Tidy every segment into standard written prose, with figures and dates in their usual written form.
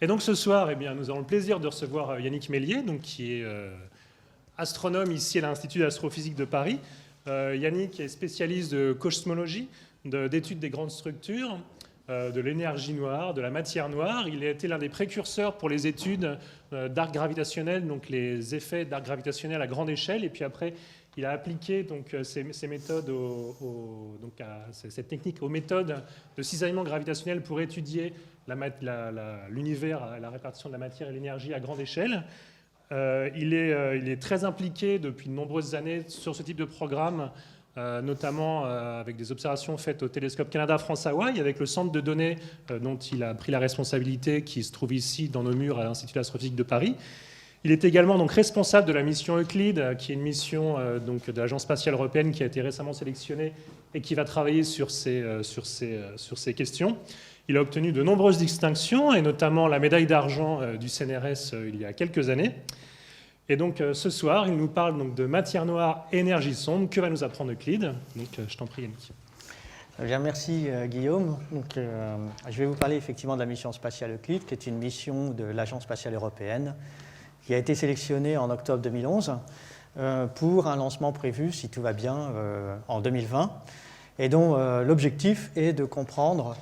Et donc ce soir, eh bien, nous avons le plaisir de recevoir Yannick Mélier, donc, qui est astronome ici à l'Institut d'astrophysique de Paris. Yannick est spécialiste de cosmologie, d'études des grandes structures, de l'énergie noire, de la matière noire. Il a été l'un des précurseurs pour les études d'arc gravitationnel, donc les effets d'arc gravitationnel à grande échelle. Et puis après, il a appliqué donc, ces méthodes cette technique aux méthodes de cisaillement gravitationnel pour étudier l'univers, la répartition de la matière et l'énergie à grande échelle. Il est très impliqué depuis de nombreuses années sur ce type de programme, notamment avec des observations faites au télescope Canada-France-Hawaï, avec le centre de données dont il a pris la responsabilité, qui se trouve ici dans nos murs à l'Institut d'astrophysique de Paris. Il est également donc responsable de la mission Euclide, qui est une mission donc, de l'Agence spatiale européenne qui a été récemment sélectionnée et qui va travailler sur ces questions. Il a obtenu de nombreuses distinctions, et notamment la médaille d'argent du CNRS il y a quelques années. Et donc ce soir, il nous parle donc, de matière noire et énergie sombre. Que va nous apprendre Euclide? Donc je t'en prie, Yannick. Bien, merci Guillaume. Donc, je vais vous parler effectivement de la mission spatiale Euclide, qui est une mission de l'Agence spatiale européenne, qui a été sélectionnée en octobre 2011 pour un lancement prévu, si tout va bien, en 2020. Et dont l'objectif est de comprendre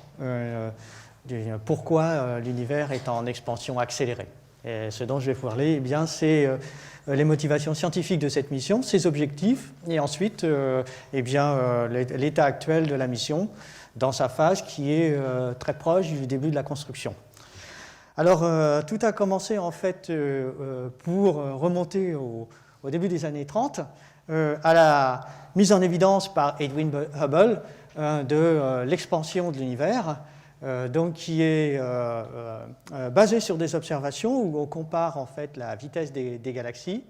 pourquoi l'univers est en expansion accélérée. Et ce dont je vais vous parler, eh bien, c'est les motivations scientifiques de cette mission, ses objectifs, et ensuite eh bien, l'état actuel de la mission dans sa phase qui est très proche du début de la construction. Alors, tout a commencé en fait pour remonter au début des années 30, à la mise en évidence par Edwin Hubble de l'expansion de l'univers, donc qui est basée sur des observations où on compare en fait la vitesse des galaxies,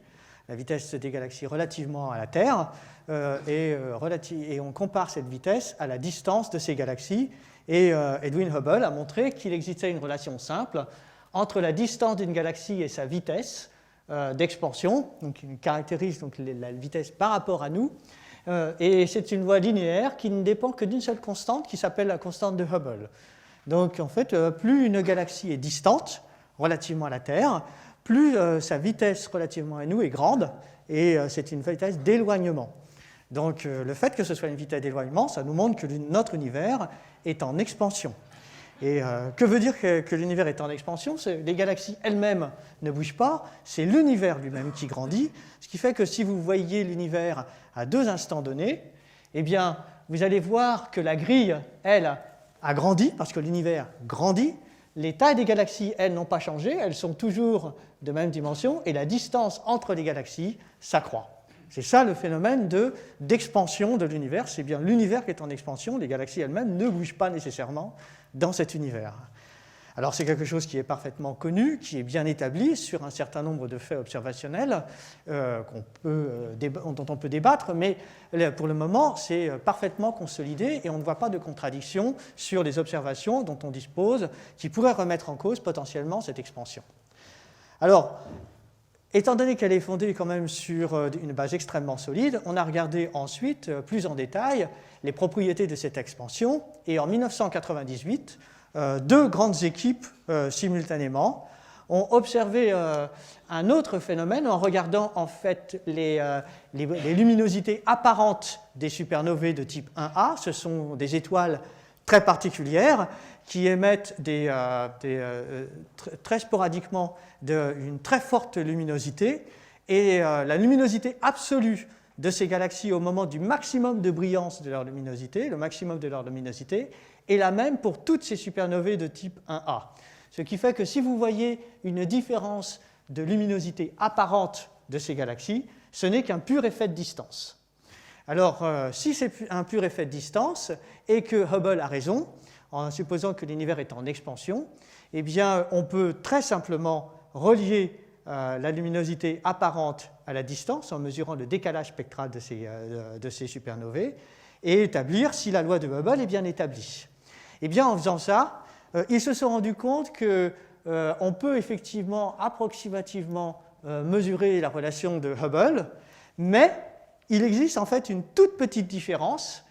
la vitesse des galaxies relativement à la Terre, et on compare cette vitesse à la distance de ces galaxies. Et Edwin Hubble a montré qu'il existait une relation simple entre la distance d'une galaxie et sa vitesse d'expansion, donc qui caractérise donc la vitesse par rapport à nous, et c'est une voie linéaire qui ne dépend que d'une seule constante qui s'appelle la constante de Hubble. Donc en fait, plus une galaxie est distante relativement à la Terre, plus sa vitesse relativement à nous est grande, et c'est une vitesse d'éloignement. Donc le fait que ce soit une vitesse d'éloignement, ça nous montre que notre univers est en expansion. Et que veut dire que l'univers est en expansion? Les galaxies elles-mêmes ne bougent pas, c'est l'univers lui-même qui grandit, ce qui fait que si vous voyez l'univers à deux instants donnés, eh bien, vous allez voir que la grille, elle, a grandi, parce que l'univers grandit, les tailles des galaxies, elles, n'ont pas changé, elles sont toujours de même dimension, et la distance entre les galaxies s'accroît. C'est ça le phénomène d'expansion de l'univers, c'est bien l'univers qui est en expansion, les galaxies elles-mêmes ne bougent pas nécessairement dans cet univers. Alors c'est quelque chose qui est parfaitement connu, qui est bien établi sur un certain nombre de faits observationnels dont on peut débattre, mais pour le moment c'est parfaitement consolidé et on ne voit pas de contradiction sur les observations dont on dispose qui pourraient remettre en cause potentiellement cette expansion. Alors, étant donné qu'elle est fondée quand même sur une base extrêmement solide, on a regardé ensuite plus en détail les propriétés de cette expansion. Et en 1998, deux grandes équipes simultanément ont observé un autre phénomène en regardant en fait les luminosités apparentes des supernovae de type 1A. Ce sont des étoiles très particulières qui émettent très sporadiquement une très forte luminosité, et la luminosité absolue de ces galaxies au moment du maximum de brillance de leur luminosité, le maximum de leur luminosité, est la même pour toutes ces supernovae de type 1A. Ce qui fait que si vous voyez une différence de luminosité apparente de ces galaxies, ce n'est qu'un pur effet de distance. Alors, si c'est un pur effet de distance et que Hubble a raison, en supposant que l'univers est en expansion, eh bien, on peut très simplement relier la luminosité apparente à la distance en mesurant le décalage spectral de ces supernovae et établir si la loi de Hubble est bien établie. Eh bien, en faisant ça, ils se sont rendus compte qu'on peut effectivement approximativement mesurer la relation de Hubble, mais il existe en fait une toute petite différence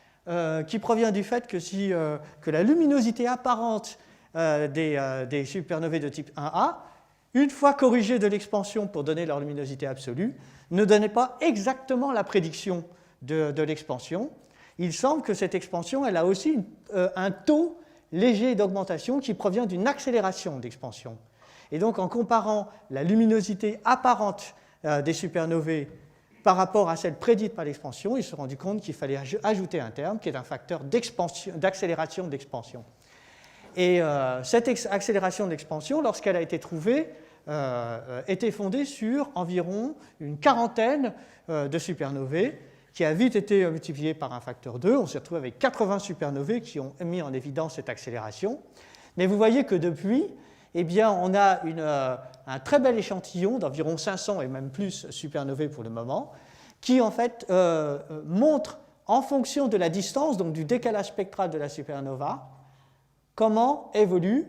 qui provient du fait que la luminosité apparente des supernovae de type 1A, une fois corrigées de l'expansion pour donner leur luminosité absolue, ne donnaient pas exactement la prédiction de l'expansion. Il semble que cette expansion, elle a aussi un taux léger d'augmentation qui provient d'une accélération d'expansion. Et donc, en comparant la luminosité apparente des supernovae par rapport à celle prédite par l'expansion, ils se sont rendus compte qu'il fallait ajouter un terme qui est un facteur d'accélération d'expansion. Et cette accélération d'expansion, lorsqu'elle a été trouvée, était fondée sur environ une quarantaine de supernovae qui a vite été multipliée par un facteur 2. On s'est retrouvé avec 80 supernovae qui ont mis en évidence cette accélération. Mais vous voyez que depuis, eh bien, on a un très bel échantillon d'environ 500 et même plus supernovae pour le moment, qui en fait montre en fonction de la distance, donc du décalage spectral de la supernova, comment évolue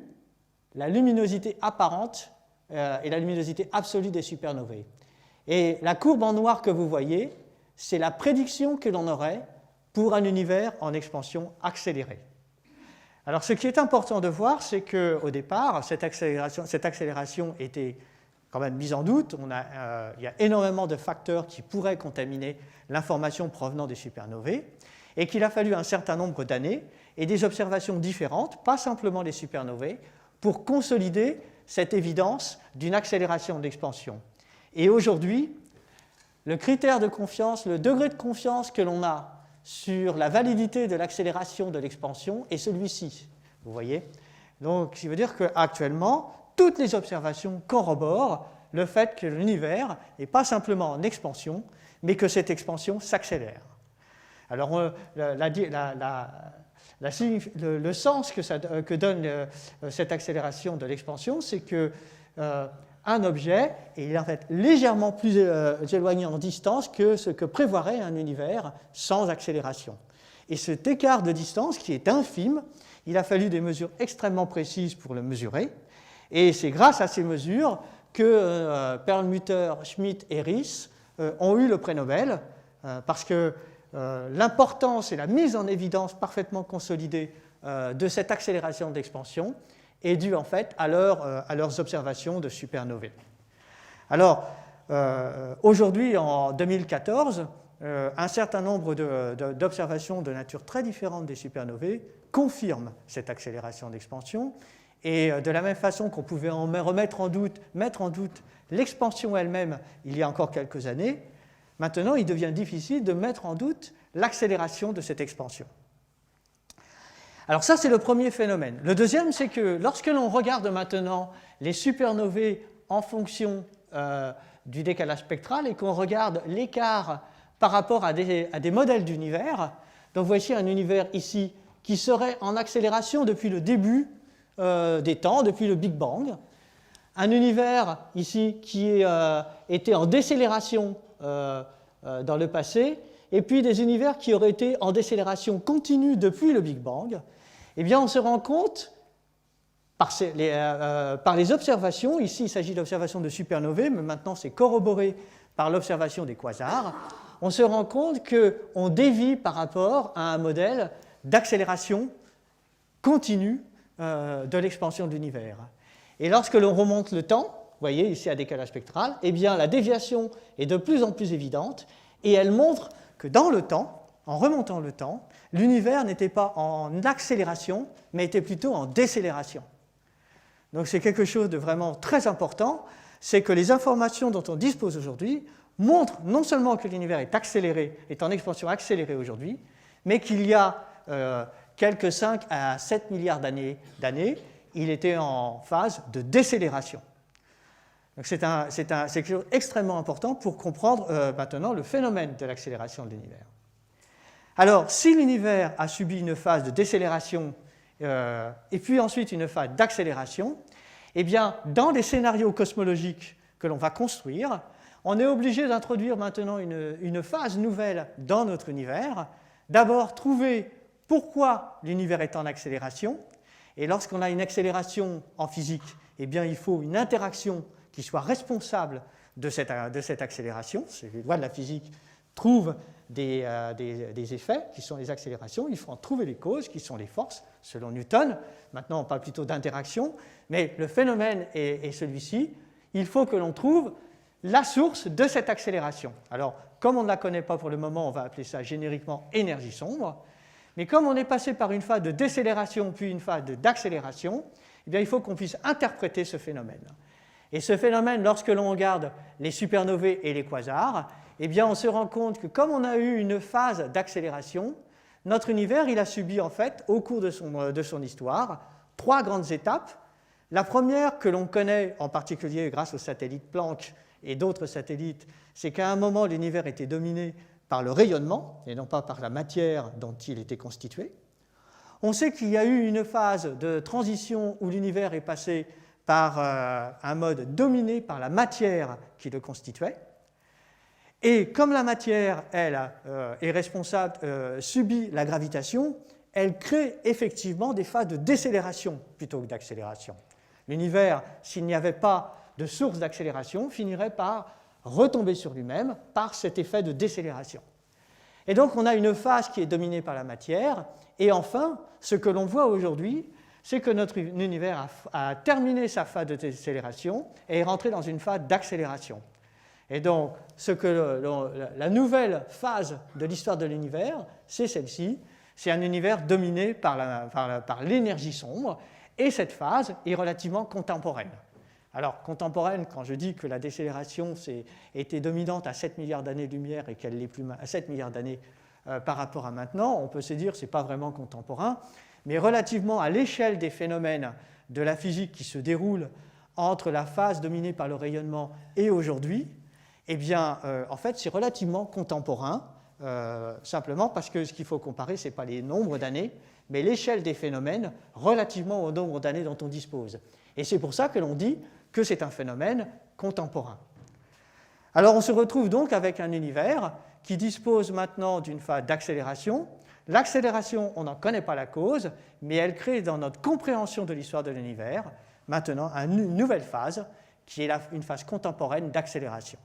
la luminosité apparente et la luminosité absolue des supernovae. Et la courbe en noir que vous voyez, c'est la prédiction que l'on aurait pour un univers en expansion accélérée. Alors ce qui est important de voir, c'est qu'au départ, cette accélération était quand même mise en doute. Il y a énormément de facteurs qui pourraient contaminer l'information provenant des supernovae, et qu'il a fallu un certain nombre d'années et des observations différentes, pas simplement les supernovae, pour consolider cette évidence d'une accélération d'expansion. Et aujourd'hui, le critère de confiance, le degré de confiance que l'on a sur la validité de l'accélération de l'expansion est celui-ci. Vous voyez? Donc, ça veut dire qu'actuellement, toutes les observations corroborent le fait que l'univers n'est pas simplement en expansion, mais que cette expansion s'accélère. Alors, le sens que donne cette accélération de l'expansion, c'est que un objet est en fait légèrement plus éloigné en distance que ce que prévoirait un univers sans accélération. Et cet écart de distance, qui est infime, il a fallu des mesures extrêmement précises pour le mesurer. Et c'est grâce à ces mesures que Perlmutter, Schmidt et Riess ont eu le prix Nobel, parce que l'importance et la mise en évidence parfaitement consolidée de cette accélération d'expansion est due en fait à leurs observations de supernovae. Alors, aujourd'hui, en 2014, un certain nombre d'observations de nature très différente des supernovae confirment cette accélération d'expansion. Et de la même façon qu'on pouvait mettre en doute l'expansion elle-même il y a encore quelques années, maintenant il devient difficile de mettre en doute l'accélération de cette expansion. Alors ça, c'est le premier phénomène. Le deuxième, c'est que lorsque l'on regarde maintenant les supernovae en fonction du décalage spectral et qu'on regarde l'écart par rapport à des modèles d'univers, donc voici un univers ici qui serait en accélération depuis le début des temps, depuis le Big Bang, un univers ici qui était en décélération dans le passé, et puis des univers qui auraient été en décélération continue depuis le Big Bang. Eh bien, on se rend compte, par les observations, ici il s'agit d'observations de supernovae, mais maintenant c'est corroboré par l'observation des quasars, on se rend compte qu'on dévie par rapport à un modèle d'accélération continue de l'expansion de l'univers. Et lorsque l'on remonte le temps, vous voyez ici à décalage spectral, eh bien la déviation est de plus en plus évidente et elle montre que dans le temps, en remontant le temps, l'univers n'était pas en accélération, mais était plutôt en décélération. Donc c'est quelque chose de vraiment très important, c'est que les informations dont on dispose aujourd'hui montrent non seulement que l'univers est accéléré, est en expansion accélérée aujourd'hui, mais qu'il y a quelques 5 à 7 milliards d'années, il était en phase de décélération. Donc c'est quelque chose d'extrêmement important pour comprendre maintenant le phénomène de l'accélération de l'univers. Alors, si l'univers a subi une phase de décélération et puis ensuite une phase d'accélération, eh bien, dans les scénarios cosmologiques que l'on va construire, on est obligé d'introduire maintenant une phase nouvelle dans notre univers. D'abord, trouver pourquoi l'univers est en accélération. Et lorsqu'on a une accélération en physique, eh bien, il faut une interaction qui soit responsable de cette accélération. Les lois de la physique trouvent des effets, qui sont les accélérations, il faut en trouver les causes, qui sont les forces, selon Newton. Maintenant, on parle plutôt d'interaction, mais le phénomène est celui-ci. Il faut que l'on trouve la source de cette accélération. Alors, comme on ne la connaît pas pour le moment, on va appeler ça génériquement énergie sombre. Mais comme on est passé par une phase de décélération puis une phase d'accélération, eh bien, il faut qu'on puisse interpréter ce phénomène. Et ce phénomène, lorsque l'on regarde les supernovae et les quasars, eh bien, on se rend compte que comme on a eu une phase d'accélération, notre univers il a subi en fait, au cours de son histoire, 3 grandes étapes. La première que l'on connaît en particulier grâce au satellite Planck et d'autres satellites, c'est qu'à un moment l'univers était dominé par le rayonnement et non pas par la matière dont il était constitué. On sait qu'il y a eu une phase de transition où l'univers est passé par un mode dominé par la matière qui le constituait. Et comme la matière, elle, est responsable, subit la gravitation, elle crée effectivement des phases de décélération plutôt que d'accélération. L'univers, s'il n'y avait pas de source d'accélération, finirait par retomber sur lui-même par cet effet de décélération. Et donc on a une phase qui est dominée par la matière, et enfin, ce que l'on voit aujourd'hui, c'est que notre univers a terminé sa phase de décélération et est rentré dans une phase d'accélération. Et donc, la nouvelle phase de l'histoire de l'univers, c'est celle-ci, c'est un univers dominé par l'énergie sombre, et cette phase est relativement contemporaine. Alors, contemporaine, quand je dis que la décélération était dominante à 7 milliards d'années-lumière et qu'elle l'est plus à 7 milliards d'années par rapport à maintenant, on peut se dire que ce n'est pas vraiment contemporain, mais relativement à l'échelle des phénomènes de la physique qui se déroulent entre la phase dominée par le rayonnement et aujourd'hui, eh bien, en fait, c'est relativement contemporain, simplement parce que ce qu'il faut comparer, ce n'est pas les nombres d'années, mais l'échelle des phénomènes relativement au nombre d'années dont on dispose. Et c'est pour ça que l'on dit que c'est un phénomène contemporain. Alors on se retrouve donc avec un univers qui dispose maintenant d'une phase d'accélération. L'accélération, on n'en connaît pas la cause, mais elle crée dans notre compréhension de l'histoire de l'univers maintenant une nouvelle phase qui est une phase contemporaine d'accélération.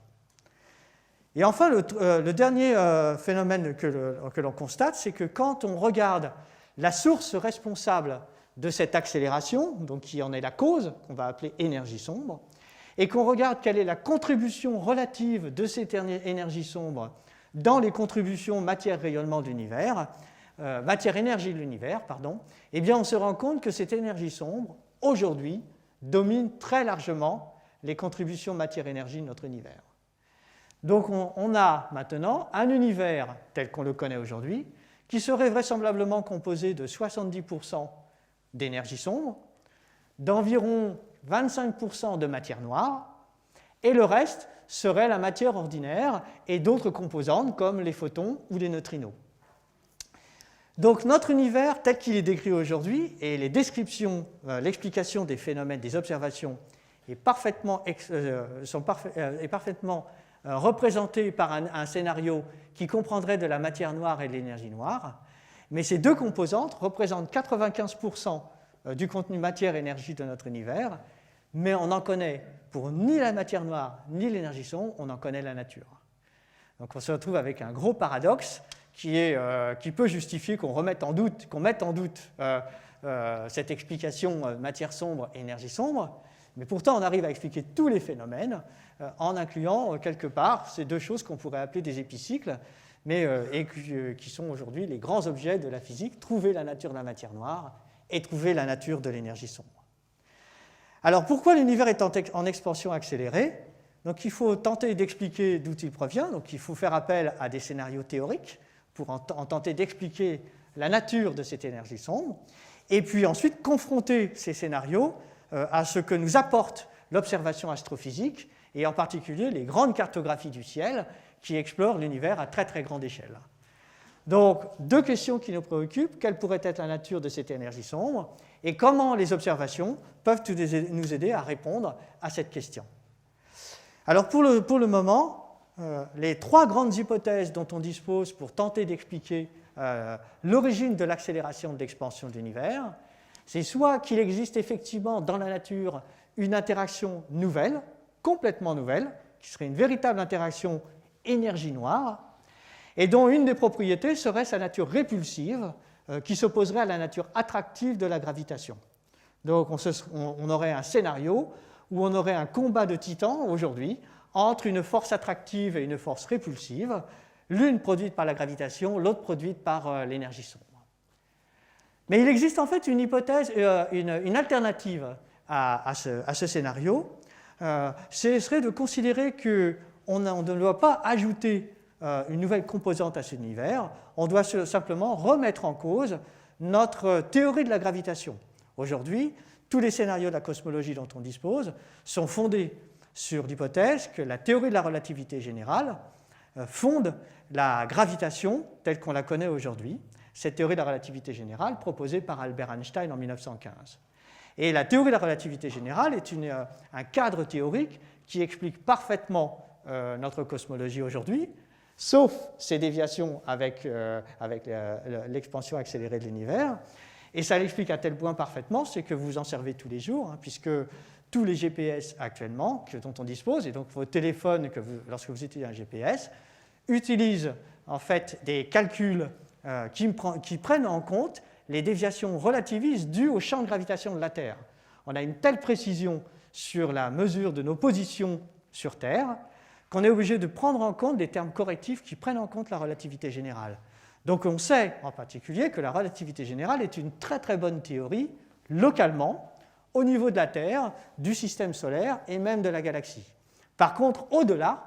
Et enfin, le dernier phénomène que l'on constate, c'est que quand on regarde la source responsable de cette accélération, donc qui en est la cause, qu'on va appeler énergie sombre, et qu'on regarde quelle est la contribution relative de cette énergie sombre dans les contributions matière-rayonnement de l'univers, matière-énergie de l'univers, eh bien on se rend compte que cette énergie sombre, aujourd'hui, domine très largement les contributions matière-énergie de notre univers. Donc on a maintenant un univers tel qu'on le connaît aujourd'hui, qui serait vraisemblablement composé de 70% d'énergie sombre, d'environ 25% de matière noire, et le reste serait la matière ordinaire et d'autres composantes comme les photons ou les neutrinos. Donc notre univers tel qu'il est décrit aujourd'hui, et les descriptions, l'explication des phénomènes, des observations, est parfaitement représenté par un scénario qui comprendrait de la matière noire et de l'énergie noire, mais ces deux composantes représentent 95% du contenu matière-énergie de notre univers, mais on n'en connaît pour ni la matière noire ni l'énergie sombre, on en connaît la nature. Donc on se retrouve avec un gros paradoxe qui peut justifier qu'on mette en doute cette explication matière sombre et énergie sombre, mais pourtant on arrive à expliquer tous les phénomènes en incluant quelque part ces deux choses qu'on pourrait appeler des épicycles, mais qui sont aujourd'hui les grands objets de la physique, trouver la nature de la matière noire et trouver la nature de l'énergie sombre. Alors pourquoi l'univers est en expansion accélérée? Donc il faut tenter d'expliquer d'où il provient, donc il faut faire appel à des scénarios théoriques pour en tenter d'expliquer la nature de cette énergie sombre, et puis ensuite confronter ces scénarios à ce que nous apporte l'observation astrophysique, et en particulier les grandes cartographies du ciel qui explorent l'univers à très très grande échelle. Donc, deux questions qui nous préoccupent: quelle pourrait être la nature de cette énergie sombre, et comment les observations peuvent nous aider à répondre à cette question. Alors pour le moment, les trois grandes hypothèses dont on dispose pour tenter d'expliquer l'origine de l'accélération de l'expansion de l'univers, c'est soit qu'il existe effectivement dans la nature une interaction nouvelle, complètement nouvelle, qui serait une véritable interaction énergie noire, et dont une des propriétés serait sa nature répulsive, qui s'opposerait à la nature attractive de la gravitation. Donc on aurait un scénario où on aurait un combat de titans aujourd'hui entre une force attractive et une force répulsive, l'une produite par la gravitation, l'autre produite par l'énergie sombre. Mais il existe en fait une hypothèse, une alternative à ce scénario. Ce serait de considérer qu'on ne doit pas ajouter une nouvelle composante à cet univers, on doit simplement remettre en cause notre théorie de la gravitation. Aujourd'hui, tous les scénarios de la cosmologie dont on dispose sont fondés sur l'hypothèse que la théorie de la relativité générale fonde la gravitation telle qu'on la connaît aujourd'hui, cette théorie de la relativité générale proposée par Albert Einstein en 1915. Et la théorie de la relativité générale est un cadre théorique qui explique parfaitement notre cosmologie aujourd'hui, sauf ces déviations avec l'expansion accélérée de l'univers. Et ça l'explique à tel point parfaitement, c'est que vous en servez tous les jours, puisque tous les GPS actuellement dont on dispose, et donc vos téléphones, lorsque vous utilisez un GPS, utilisent en fait des calculs qui prennent en compte les déviations relativistes dues au champ de gravitation de la Terre. On a une telle précision sur la mesure de nos positions sur Terre qu'on est obligé de prendre en compte des termes correctifs qui prennent en compte la relativité générale. Donc on sait en particulier que la relativité générale est une très très bonne théorie localement au niveau de la Terre, du système solaire et même de la galaxie. Par contre, au-delà,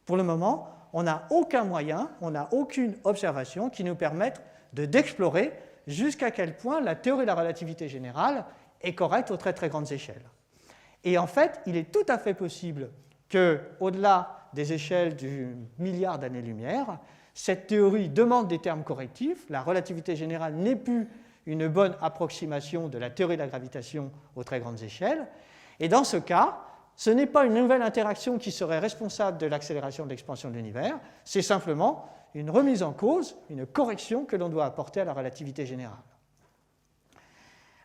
pour le moment, on n'a aucun moyen, on n'a aucune observation qui nous permette d'explorer jusqu'à quel point la théorie de la relativité générale est correcte aux très très grandes échelles. Et en fait, il est tout à fait possible qu'au-delà des échelles du milliard d'années-lumière, cette théorie demande des termes correctifs. La relativité générale n'est plus une bonne approximation de la théorie de la gravitation aux très grandes échelles. Et dans ce cas, ce n'est pas une nouvelle interaction qui serait responsable de l'accélération de l'expansion de l'univers, c'est simplement une remise en cause, une correction que l'on doit apporter à la relativité générale.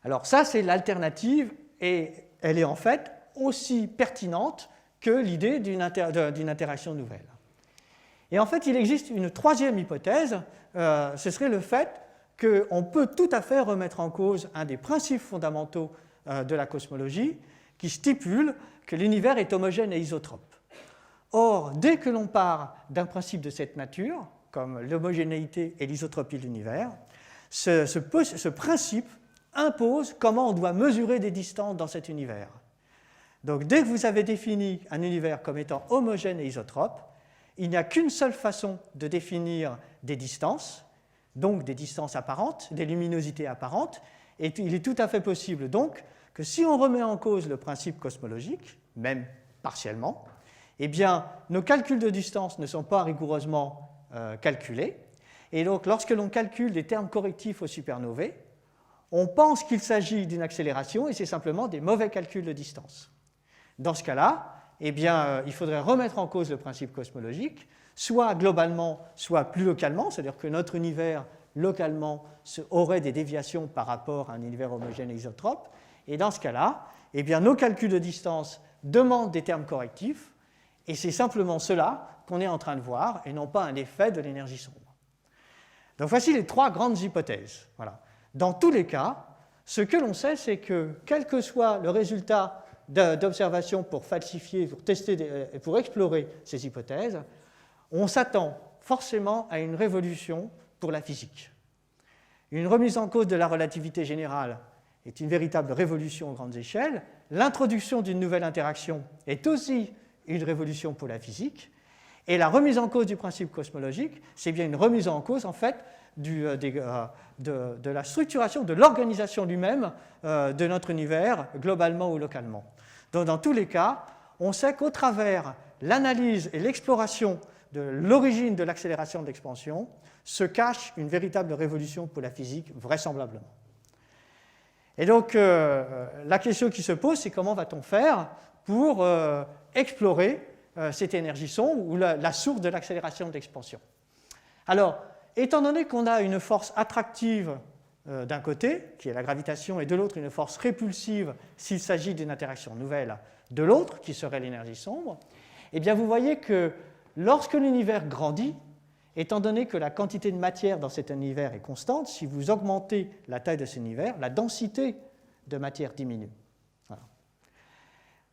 Alors ça, c'est l'alternative, et elle est en fait aussi pertinente que l'idée d'une interaction nouvelle. Et en fait, il existe une troisième hypothèse, ce serait le fait qu'on peut tout à fait remettre en cause un des principes fondamentaux de la cosmologie qui stipule que l'univers est homogène et isotrope. Or, dès que l'on part d'un principe de cette nature, comme l'homogénéité et l'isotropie de l'univers, ce principe impose comment on doit mesurer des distances dans cet univers. Donc, dès que vous avez défini un univers comme étant homogène et isotrope, il n'y a qu'une seule façon de définir des distances, donc des distances apparentes, des luminosités apparentes, et il est tout à fait possible donc que si on remet en cause le principe cosmologique, même partiellement, eh bien, nos calculs de distance ne sont pas rigoureusement calculés, et donc lorsque l'on calcule des termes correctifs aux supernovae, on pense qu'il s'agit d'une accélération et c'est simplement des mauvais calculs de distance. Dans ce cas-là, eh bien, il faudrait remettre en cause le principe cosmologique, soit globalement, soit plus localement, c'est-à-dire que notre univers, localement, aurait des déviations par rapport à un univers homogène et isotrope, et dans ce cas-là, eh bien, nos calculs de distance demandent des termes correctifs, et c'est simplement cela qu'on est en train de voir, et non pas un effet de l'énergie sombre. Donc voici les trois grandes hypothèses. Voilà. Dans tous les cas, ce que l'on sait, c'est que quel que soit le résultat d'observation pour falsifier, pour tester, pour explorer ces hypothèses, on s'attend forcément à une révolution pour la physique. Une remise en cause de la relativité générale est une véritable révolution aux grandes échelles. L'introduction d'une nouvelle interaction est aussi une révolution pour la physique. Et la remise en cause du principe cosmologique, c'est bien une remise en cause, en fait, de la structuration, de l'organisation lui-même de notre univers, globalement ou localement. Donc, dans tous les cas, on sait qu'au travers l'analyse et l'exploration de l'origine de l'accélération de l'expansion se cache une véritable révolution pour la physique, vraisemblablement. Et donc, la question qui se pose, c'est comment va-t-on faire pour explorer cette énergie sombre ou la source de l'accélération de l'expansion. Alors, étant donné qu'on a une force attractive d'un côté, qui est la gravitation, et de l'autre une force répulsive s'il s'agit d'une interaction nouvelle de l'autre, qui serait l'énergie sombre, eh bien vous voyez que lorsque l'univers grandit, étant donné que la quantité de matière dans cet univers est constante, si vous augmentez la taille de cet univers, la densité de matière diminue. Voilà.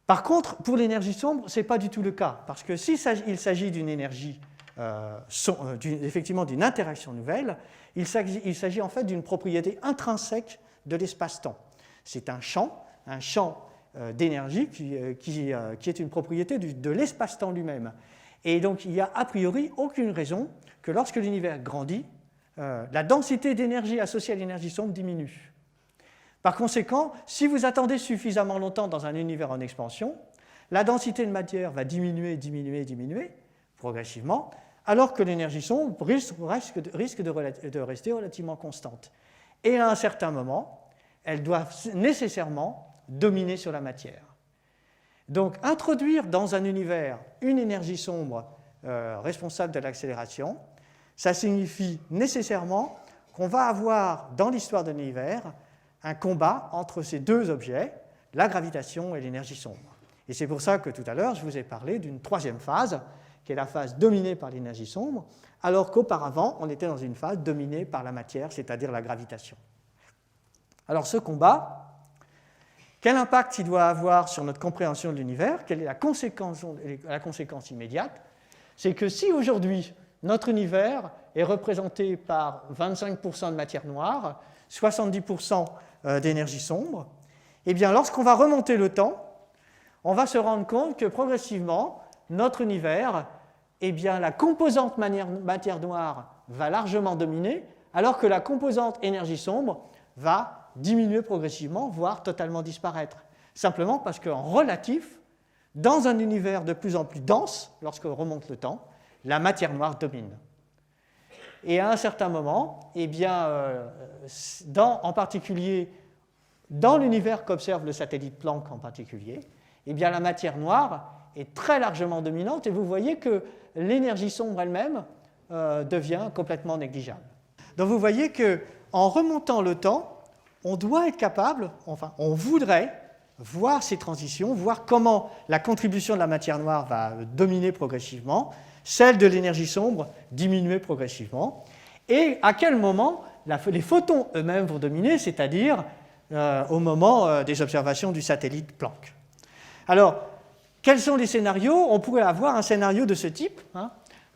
Par contre, pour l'énergie sombre, ce n'est pas du tout le cas, parce que s'il s'agit d'une énergie, effectivement d'une interaction nouvelle, il s'agit en fait d'une propriété intrinsèque de l'espace-temps. C'est un champ d'énergie qui est une propriété de l'espace-temps lui-même. Et donc, il n'y a a priori aucune raison que lorsque l'univers grandit, la densité d'énergie associée à l'énergie sombre diminue. Par conséquent, si vous attendez suffisamment longtemps dans un univers en expansion, la densité de matière va diminuer progressivement, alors que l'énergie sombre risque de rester relativement constante. Et à un certain moment, elle doit nécessairement dominer sur la matière. Donc, introduire dans un univers une énergie sombre responsable de l'accélération, ça signifie nécessairement qu'on va avoir dans l'histoire de l'univers un combat entre ces deux objets, la gravitation et l'énergie sombre. Et c'est pour ça que tout à l'heure, je vous ai parlé d'une troisième phase, qui est la phase dominée par l'énergie sombre, alors qu'auparavant, on était dans une phase dominée par la matière, c'est-à-dire la gravitation. Alors ce combat, quel impact il doit avoir sur notre compréhension de l'univers? Quelle est la conséquence immédiate? C'est que si aujourd'hui, notre univers est représenté par 25% de matière noire, 70% d'énergie sombre, eh bien, lorsqu'on va remonter le temps, on va se rendre compte que progressivement, notre univers, eh bien, la composante matière noire va largement dominer, alors que la composante énergie sombre va diminuer progressivement, voire totalement disparaître. Simplement parce qu'en relatif, dans un univers de plus en plus dense, lorsqu'on remonte le temps, la matière noire domine. Et à un certain moment, eh bien, en particulier dans l'univers qu'observe le satellite Planck en particulier, eh bien, la matière noire est très largement dominante et vous voyez que l'énergie sombre elle-même devient complètement négligeable. Donc vous voyez qu'en remontant le temps, on doit être capable, enfin on voudrait voir ces transitions, voir comment la contribution de la matière noire va dominer progressivement, celle de l'énergie sombre diminuer progressivement, et à quel moment les photons eux-mêmes vont dominer, c'est-à-dire au moment des observations du satellite Planck. Alors, quels sont les scénarios? On pourrait avoir un scénario de ce type,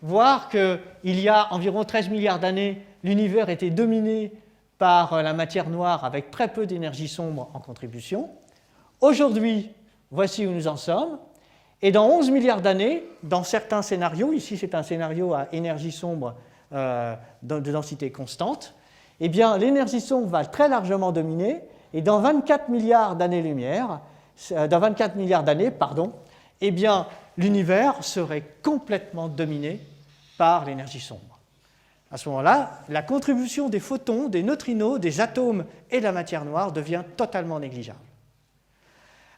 voir qu'il y a environ 13 milliards d'années, l'univers était dominé par la matière noire avec très peu d'énergie sombre en contribution. Aujourd'hui, voici où nous en sommes. Et dans 11 milliards d'années, dans certains scénarios, ici c'est un scénario à énergie sombre de densité constante, eh bien l'énergie sombre va très largement dominer, et dans 24 milliards d'années-lumière, eh bien l'univers serait complètement dominé par l'énergie sombre. À ce moment-là, la contribution des photons, des neutrinos, des atomes et de la matière noire devient totalement négligeable.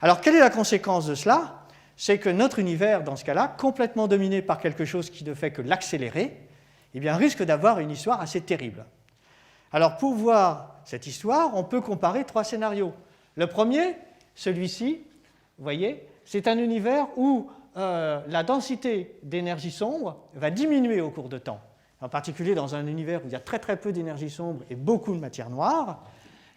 Alors, quelle est la conséquence de cela? C'est que notre univers, dans ce cas-là, complètement dominé par quelque chose qui ne fait que l'accélérer, eh bien, risque d'avoir une histoire assez terrible. Alors, pour voir cette histoire, on peut comparer trois scénarios. Le premier, celui-ci, vous voyez, c'est un univers où la densité d'énergie sombre va diminuer au cours de temps. En particulier dans un univers où il y a très très peu d'énergie sombre et beaucoup de matière noire,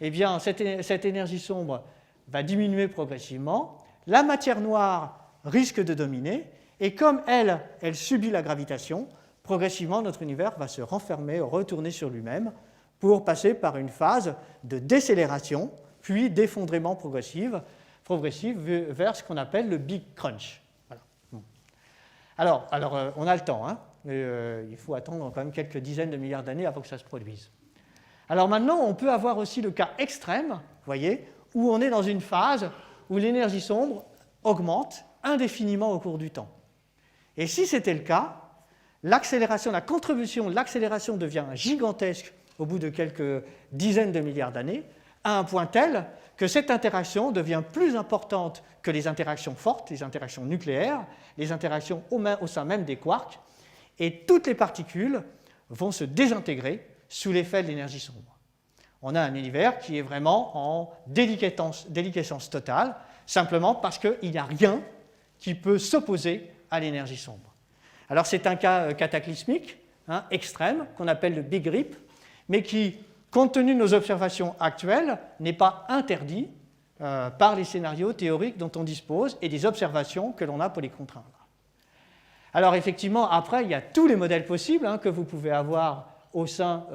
eh bien cette énergie sombre va diminuer progressivement, la matière noire risque de dominer, et comme elle subit la gravitation, progressivement notre univers va se renfermer, retourner sur lui-même, pour passer par une phase de décélération, puis d'effondrement progressif vers ce qu'on appelle le Big Crunch. Voilà. Alors, on a le temps, il faut attendre quand même quelques dizaines de milliards d'années avant que ça se produise. Alors maintenant, on peut avoir aussi le cas extrême, vous voyez, où on est dans une phase où l'énergie sombre augmente indéfiniment au cours du temps. Et si c'était le cas, la contribution de l'accélération devient gigantesque au bout de quelques dizaines de milliards d'années, à un point tel que cette interaction devient plus importante que les interactions fortes, les interactions nucléaires, les interactions au sein même des quarks, et toutes les particules vont se désintégrer sous l'effet de l'énergie sombre. On a un univers qui est vraiment en déliquescence totale, simplement parce qu'il n'y a rien qui peut s'opposer à l'énergie sombre. Alors c'est un cas cataclysmique, extrême, qu'on appelle le big rip, mais qui, compte tenu de nos observations actuelles, n'est pas interdit par les scénarios théoriques dont on dispose et des observations que l'on a pour les contraindre. Alors effectivement, après, il y a tous les modèles possibles que vous pouvez avoir au sein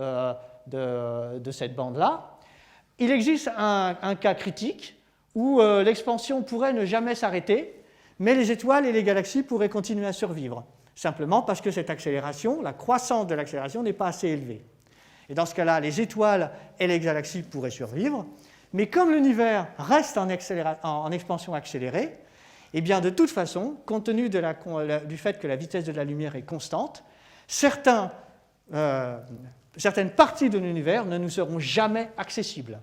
de cette bande-là. Il existe un cas critique où l'expansion pourrait ne jamais s'arrêter, mais les étoiles et les galaxies pourraient continuer à survivre, simplement parce que cette accélération, la croissance de l'accélération n'est pas assez élevée. Et dans ce cas-là, les étoiles et les galaxies pourraient survivre, mais comme l'univers reste en expansion accélérée, eh bien de toute façon, compte tenu du fait que la vitesse de la lumière est constante, certaines parties de l'univers ne nous seront jamais accessibles.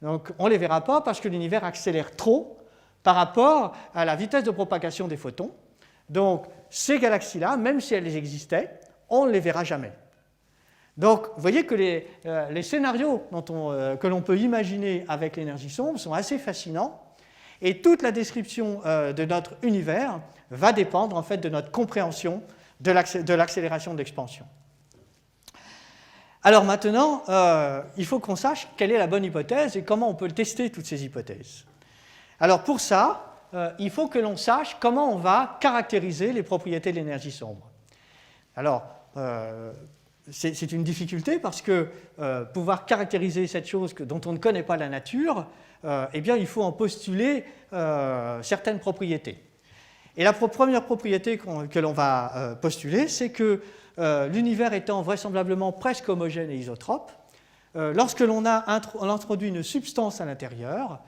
Donc on ne les verra pas parce que l'univers accélère trop par rapport à la vitesse de propagation des photons. Donc ces galaxies-là, même si elles existaient, on ne les verra jamais. Donc vous voyez que les scénarios que l'on peut imaginer avec l'énergie sombre sont assez fascinants, et toute la description de notre univers va dépendre en fait de notre compréhension de l'accélération de l'expansion. Alors maintenant, il faut qu'on sache quelle est la bonne hypothèse et comment on peut tester toutes ces hypothèses. Alors pour ça, il faut que l'on sache comment on va caractériser les propriétés de l'énergie sombre. Alors, c'est une difficulté parce que pouvoir caractériser cette chose dont on ne connaît pas la nature, eh bien, il faut en postuler certaines propriétés. Et la première propriété que l'on va postuler, c'est que l'univers étant vraisemblablement presque homogène et isotrope, lorsque l'on introduit une substance à l'intérieur,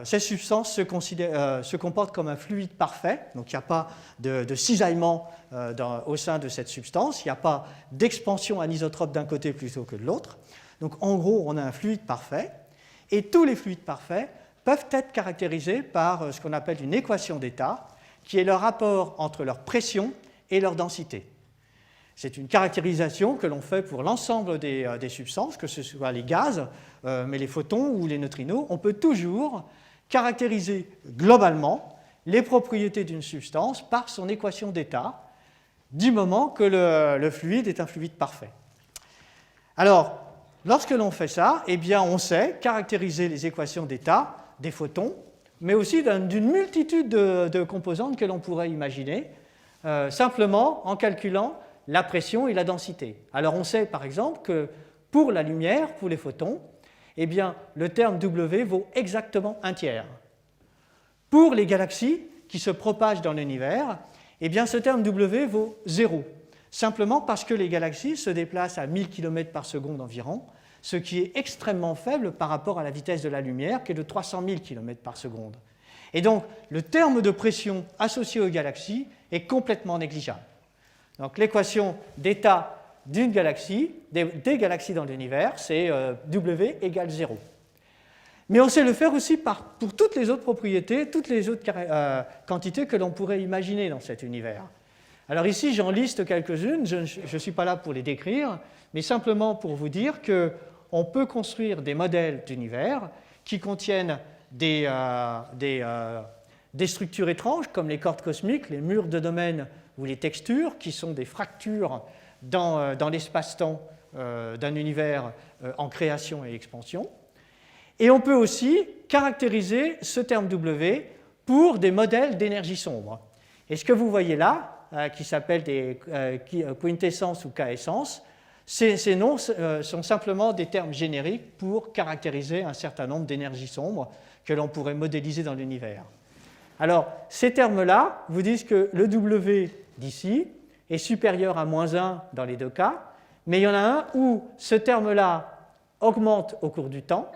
cette substance se comporte comme un fluide parfait, donc il n'y a pas de cisaillement au sein de cette substance, il n'y a pas d'expansion anisotrope d'un côté plutôt que de l'autre. Donc en gros, on a un fluide parfait, et tous les fluides parfaits peuvent être caractérisés par ce qu'on appelle une équation d'état, qui est le rapport entre leur pression et leur densité. C'est une caractérisation que l'on fait pour l'ensemble des substances, que ce soit les gaz, mais les photons ou les neutrinos. On peut toujours caractériser globalement les propriétés d'une substance par son équation d'état, du moment que le fluide est un fluide parfait. Alors, lorsque l'on fait ça, eh bien, on sait caractériser les équations d'état des photons, mais aussi d'une multitude de composantes que l'on pourrait imaginer, simplement en calculant la pression et la densité. Alors on sait par exemple que pour la lumière, pour les photons, eh bien, le terme W vaut exactement 1/3. Pour les galaxies qui se propagent dans l'univers, eh bien, ce terme W vaut 0, simplement parce que les galaxies se déplacent à 1000 km par seconde environ, ce qui est extrêmement faible par rapport à la vitesse de la lumière qui est de 300 000 km par seconde. Et donc, le terme de pression associé aux galaxies est complètement négligeable. Donc l'équation d'état d'une galaxie, des galaxies dans l'univers, c'est W égale 0. Mais on sait le faire aussi pour toutes les autres propriétés, toutes les autres quantités que l'on pourrait imaginer dans cet univers. Alors ici, j'en liste quelques-unes, je ne suis pas là pour les décrire, mais simplement pour vous dire qu'on peut construire des modèles d'univers qui contiennent des structures étranges, comme les cordes cosmiques, les murs de domaine ou les textures, qui sont des fractures dans l'espace-temps d'un univers en création et expansion. Et on peut aussi caractériser ce terme W pour des modèles d'énergie sombre. Et ce que vous voyez là, qui s'appellent des quintessences ou k-essences, ces noms sont simplement des termes génériques pour caractériser un certain nombre d'énergies sombres que l'on pourrait modéliser dans l'univers. Alors, ces termes-là vous disent que le W d'ici est supérieur à -1 dans les deux cas, mais il y en a un où ce terme-là augmente au cours du temps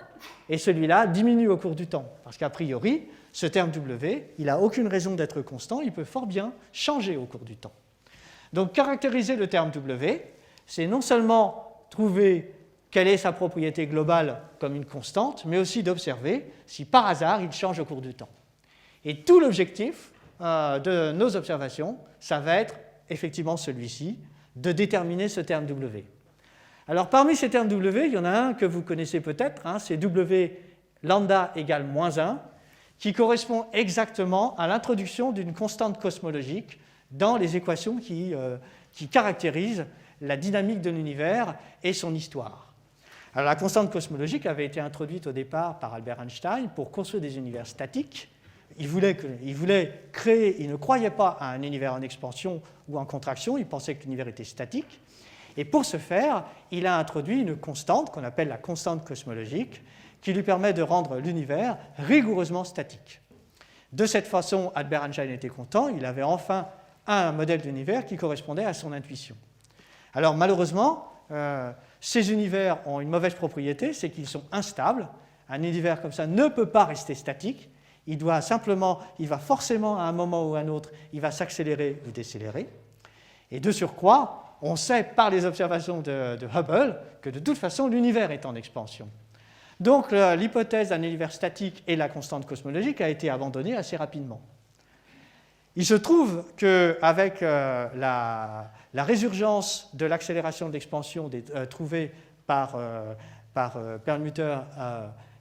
et celui-là diminue au cours du temps. Parce qu'a priori, ce terme W, il n'a aucune raison d'être constant, il peut fort bien changer au cours du temps. Donc, caractériser le terme W, c'est non seulement trouver quelle est sa propriété globale comme une constante, mais aussi d'observer si par hasard il change au cours du temps. Et tout l'objectif de nos observations, ça va être effectivement celui-ci, de déterminer ce terme W. Alors parmi ces termes W, il y en a un que vous connaissez peut-être, c'est W lambda égale -1, qui correspond exactement à l'introduction d'une constante cosmologique dans les équations qui caractérisent la dynamique de l'univers et son histoire. Alors, la constante cosmologique avait été introduite au départ par Albert Einstein pour construire des univers statiques. Il voulait créer, il ne croyait pas à un univers en expansion ou en contraction, il pensait que l'univers était statique. Et pour ce faire, il a introduit une constante qu'on appelle la constante cosmologique, qui lui permet de rendre l'univers rigoureusement statique. De cette façon, Albert Einstein était content, il avait enfin un modèle d'univers qui correspondait à son intuition. Alors malheureusement, ces univers ont une mauvaise propriété, c'est qu'ils sont instables. Un univers comme ça ne peut pas rester statique, il va forcément à un moment ou à un autre, il va s'accélérer ou décélérer. Et de surcroît, on sait par les observations de Hubble que de toute façon l'univers est en expansion. Donc l'hypothèse d'un univers statique et la constante cosmologique a été abandonnée assez rapidement. Il se trouve qu'avec la résurgence de l'accélération de l'expansion trouvée par Perlmutter,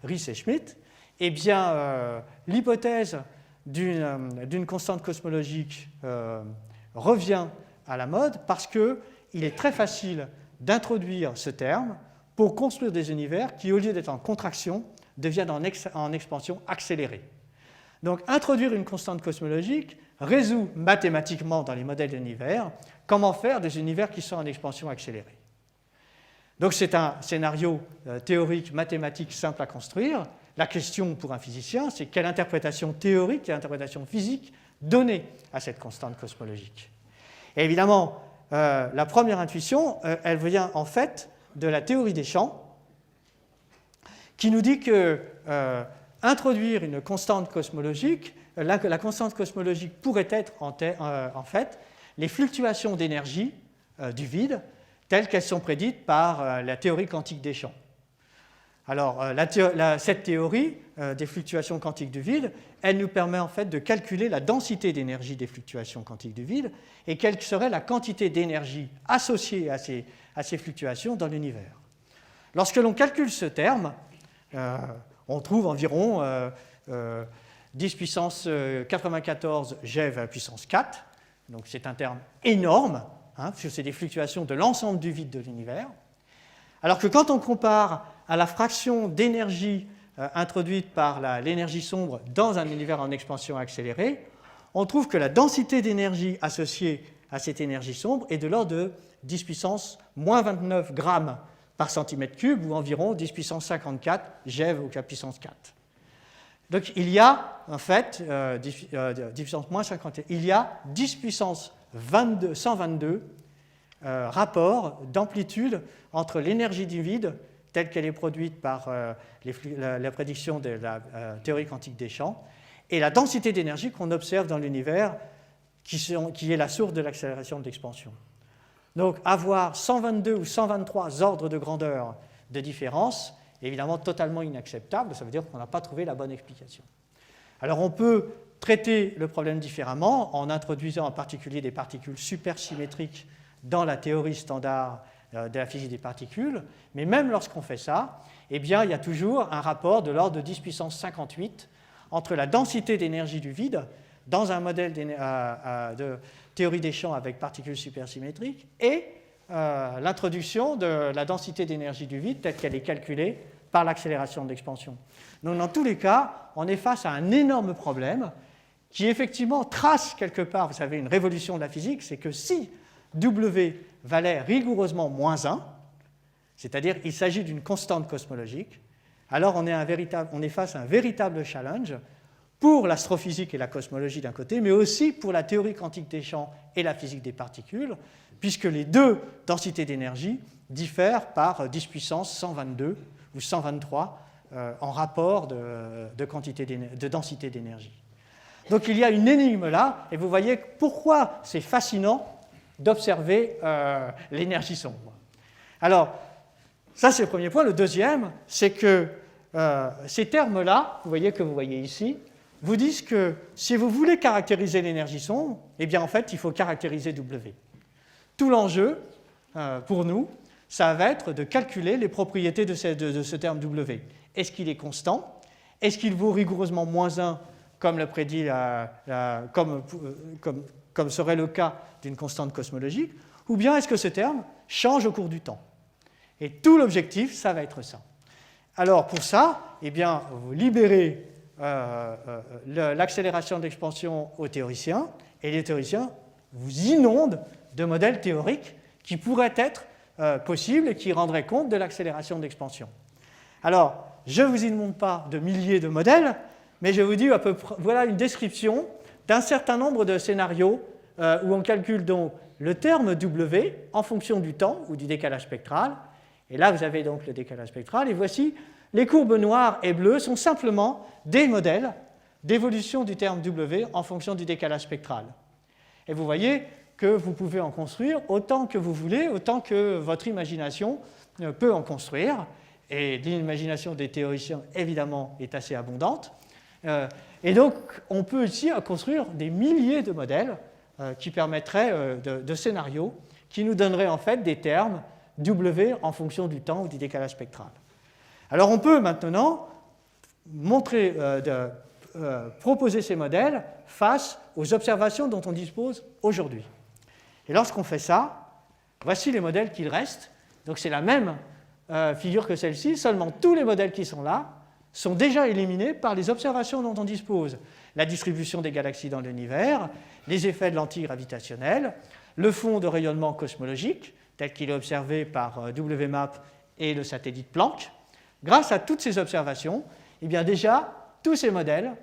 Riess et Schmidt, eh bien, l'hypothèse d'une constante cosmologique revient à la mode parce qu'il est très facile d'introduire ce terme pour construire des univers qui, au lieu d'être en contraction, deviennent en expansion accélérée. Donc, introduire une constante cosmologique résout mathématiquement dans les modèles d'univers comment faire des univers qui sont en expansion accélérée. Donc, c'est un scénario théorique, mathématique simple à construire. La question pour un physicien, c'est quelle interprétation théorique, quelle interprétation physique donner à cette constante cosmologique. Et évidemment, la première intuition, elle vient en fait de la théorie des champs, qui nous dit que introduire une constante cosmologique, la constante cosmologique pourrait être en fait les fluctuations d'énergie du vide telles qu'elles sont prédites par la théorie quantique des champs. Alors, cette théorie des fluctuations quantiques du vide, elle nous permet en fait de calculer la densité d'énergie des fluctuations quantiques du vide et quelle serait la quantité d'énergie associée à ces fluctuations dans l'univers. Lorsque l'on calcule ce terme, on trouve environ 10 puissance 94 GeV à la puissance 4, donc c'est un terme énorme, puisque c'est des fluctuations de l'ensemble du vide de l'univers. Alors que quand on compare à la fraction d'énergie introduite par l'énergie sombre dans un univers en expansion accélérée, on trouve que la densité d'énergie associée à cette énergie sombre est de l'ordre de 10 puissance moins 29 grammes par centimètre cube, ou environ 10 puissance 54 GeV au puissance 4. Donc il y a en fait 10 puissance moins 51, il y a 10 puissance 122 rapports d'amplitude entre l'énergie du vide telle qu'elle est produite par la prédiction de la théorie quantique des champs et la densité d'énergie qu'on observe dans l'univers qui est la source de l'accélération de l'expansion. Donc avoir 122 ou 123 ordres de grandeur de différence est évidemment totalement inacceptable, ça veut dire qu'on n'a pas trouvé la bonne explication. Alors on peut traiter le problème différemment en introduisant en particulier des particules supersymétriques dans la théorie standard de la physique des particules, mais même lorsqu'on fait ça, eh bien, il y a toujours un rapport de l'ordre de 10 puissance 58 entre la densité d'énergie du vide dans un modèle de théorie des champs avec particules supersymétriques et l'introduction de la densité d'énergie du vide telle qu'elle est calculée par l'accélération de l'expansion. Donc dans tous les cas, on est face à un énorme problème qui effectivement trace quelque part, vous savez, une révolution de la physique, c'est que si W valait rigoureusement moins 1, c'est-à-dire qu'il s'agit d'une constante cosmologique, alors on est face à un véritable challenge pour l'astrophysique et la cosmologie d'un côté, mais aussi pour la théorie quantique des champs et la physique des particules, puisque les deux densités d'énergie diffèrent par 10 puissance 122 ou 123 en rapport de densité d'énergie. Donc il y a une énigme là, et vous voyez pourquoi c'est fascinant d'observer l'énergie sombre. Alors, ça c'est le premier point. Le deuxième, c'est que ces termes-là, vous voyez ici, vous disent que si vous voulez caractériser l'énergie sombre, eh bien en fait, il faut caractériser W. Tout l'enjeu, pour nous, ça va être de calculer les propriétés de ce terme W. Est-ce qu'il est constant? Est-ce qu'il vaut rigoureusement moins 1, comme le prédit comme serait le cas d'une constante cosmologique? Ou bien est-ce que ce terme, change au cours du temps. Et tout l'objectif, ça va être ça. Alors pour ça, eh bien, vous libérez l'accélération d'expansion aux théoriciens, et les théoriciens vous inondent de modèles théoriques qui pourraient être possibles et qui rendraient compte de l'accélération d'expansion. Alors, je ne vous inonde pas de milliers de modèles, mais je vous dis à peu près, voilà une description d'un certain nombre de scénarios où on calcule donc le terme W en fonction du temps ou du décalage spectral. Et là, vous avez donc le décalage spectral. Et voici, les courbes noires et bleues sont simplement des modèles d'évolution du terme W en fonction du décalage spectral. Et vous voyez que vous pouvez en construire autant que vous voulez, autant que votre imagination peut en construire. Et l'imagination des théoriciens, évidemment, est assez abondante. Et donc, on peut ici construire des milliers de modèles qui permettraient de scénarios qui nous donneraient en fait des termes W en fonction du temps ou du décalage spectral. Alors, on peut maintenant proposer ces modèles face aux observations dont on dispose aujourd'hui. Et lorsqu'on fait ça, voici les modèles qu'il reste. Donc, c'est la même figure que celle-ci, seulement tous les modèles qui sont là sont déjà éliminés par les observations dont on dispose. La distribution des galaxies dans l'univers, les effets de lentilles gravitationnelles, le fond de rayonnement cosmologique, tel qu'il est observé par WMAP et le satellite Planck. Grâce à toutes ces observations, eh bien déjà, tous ces modèles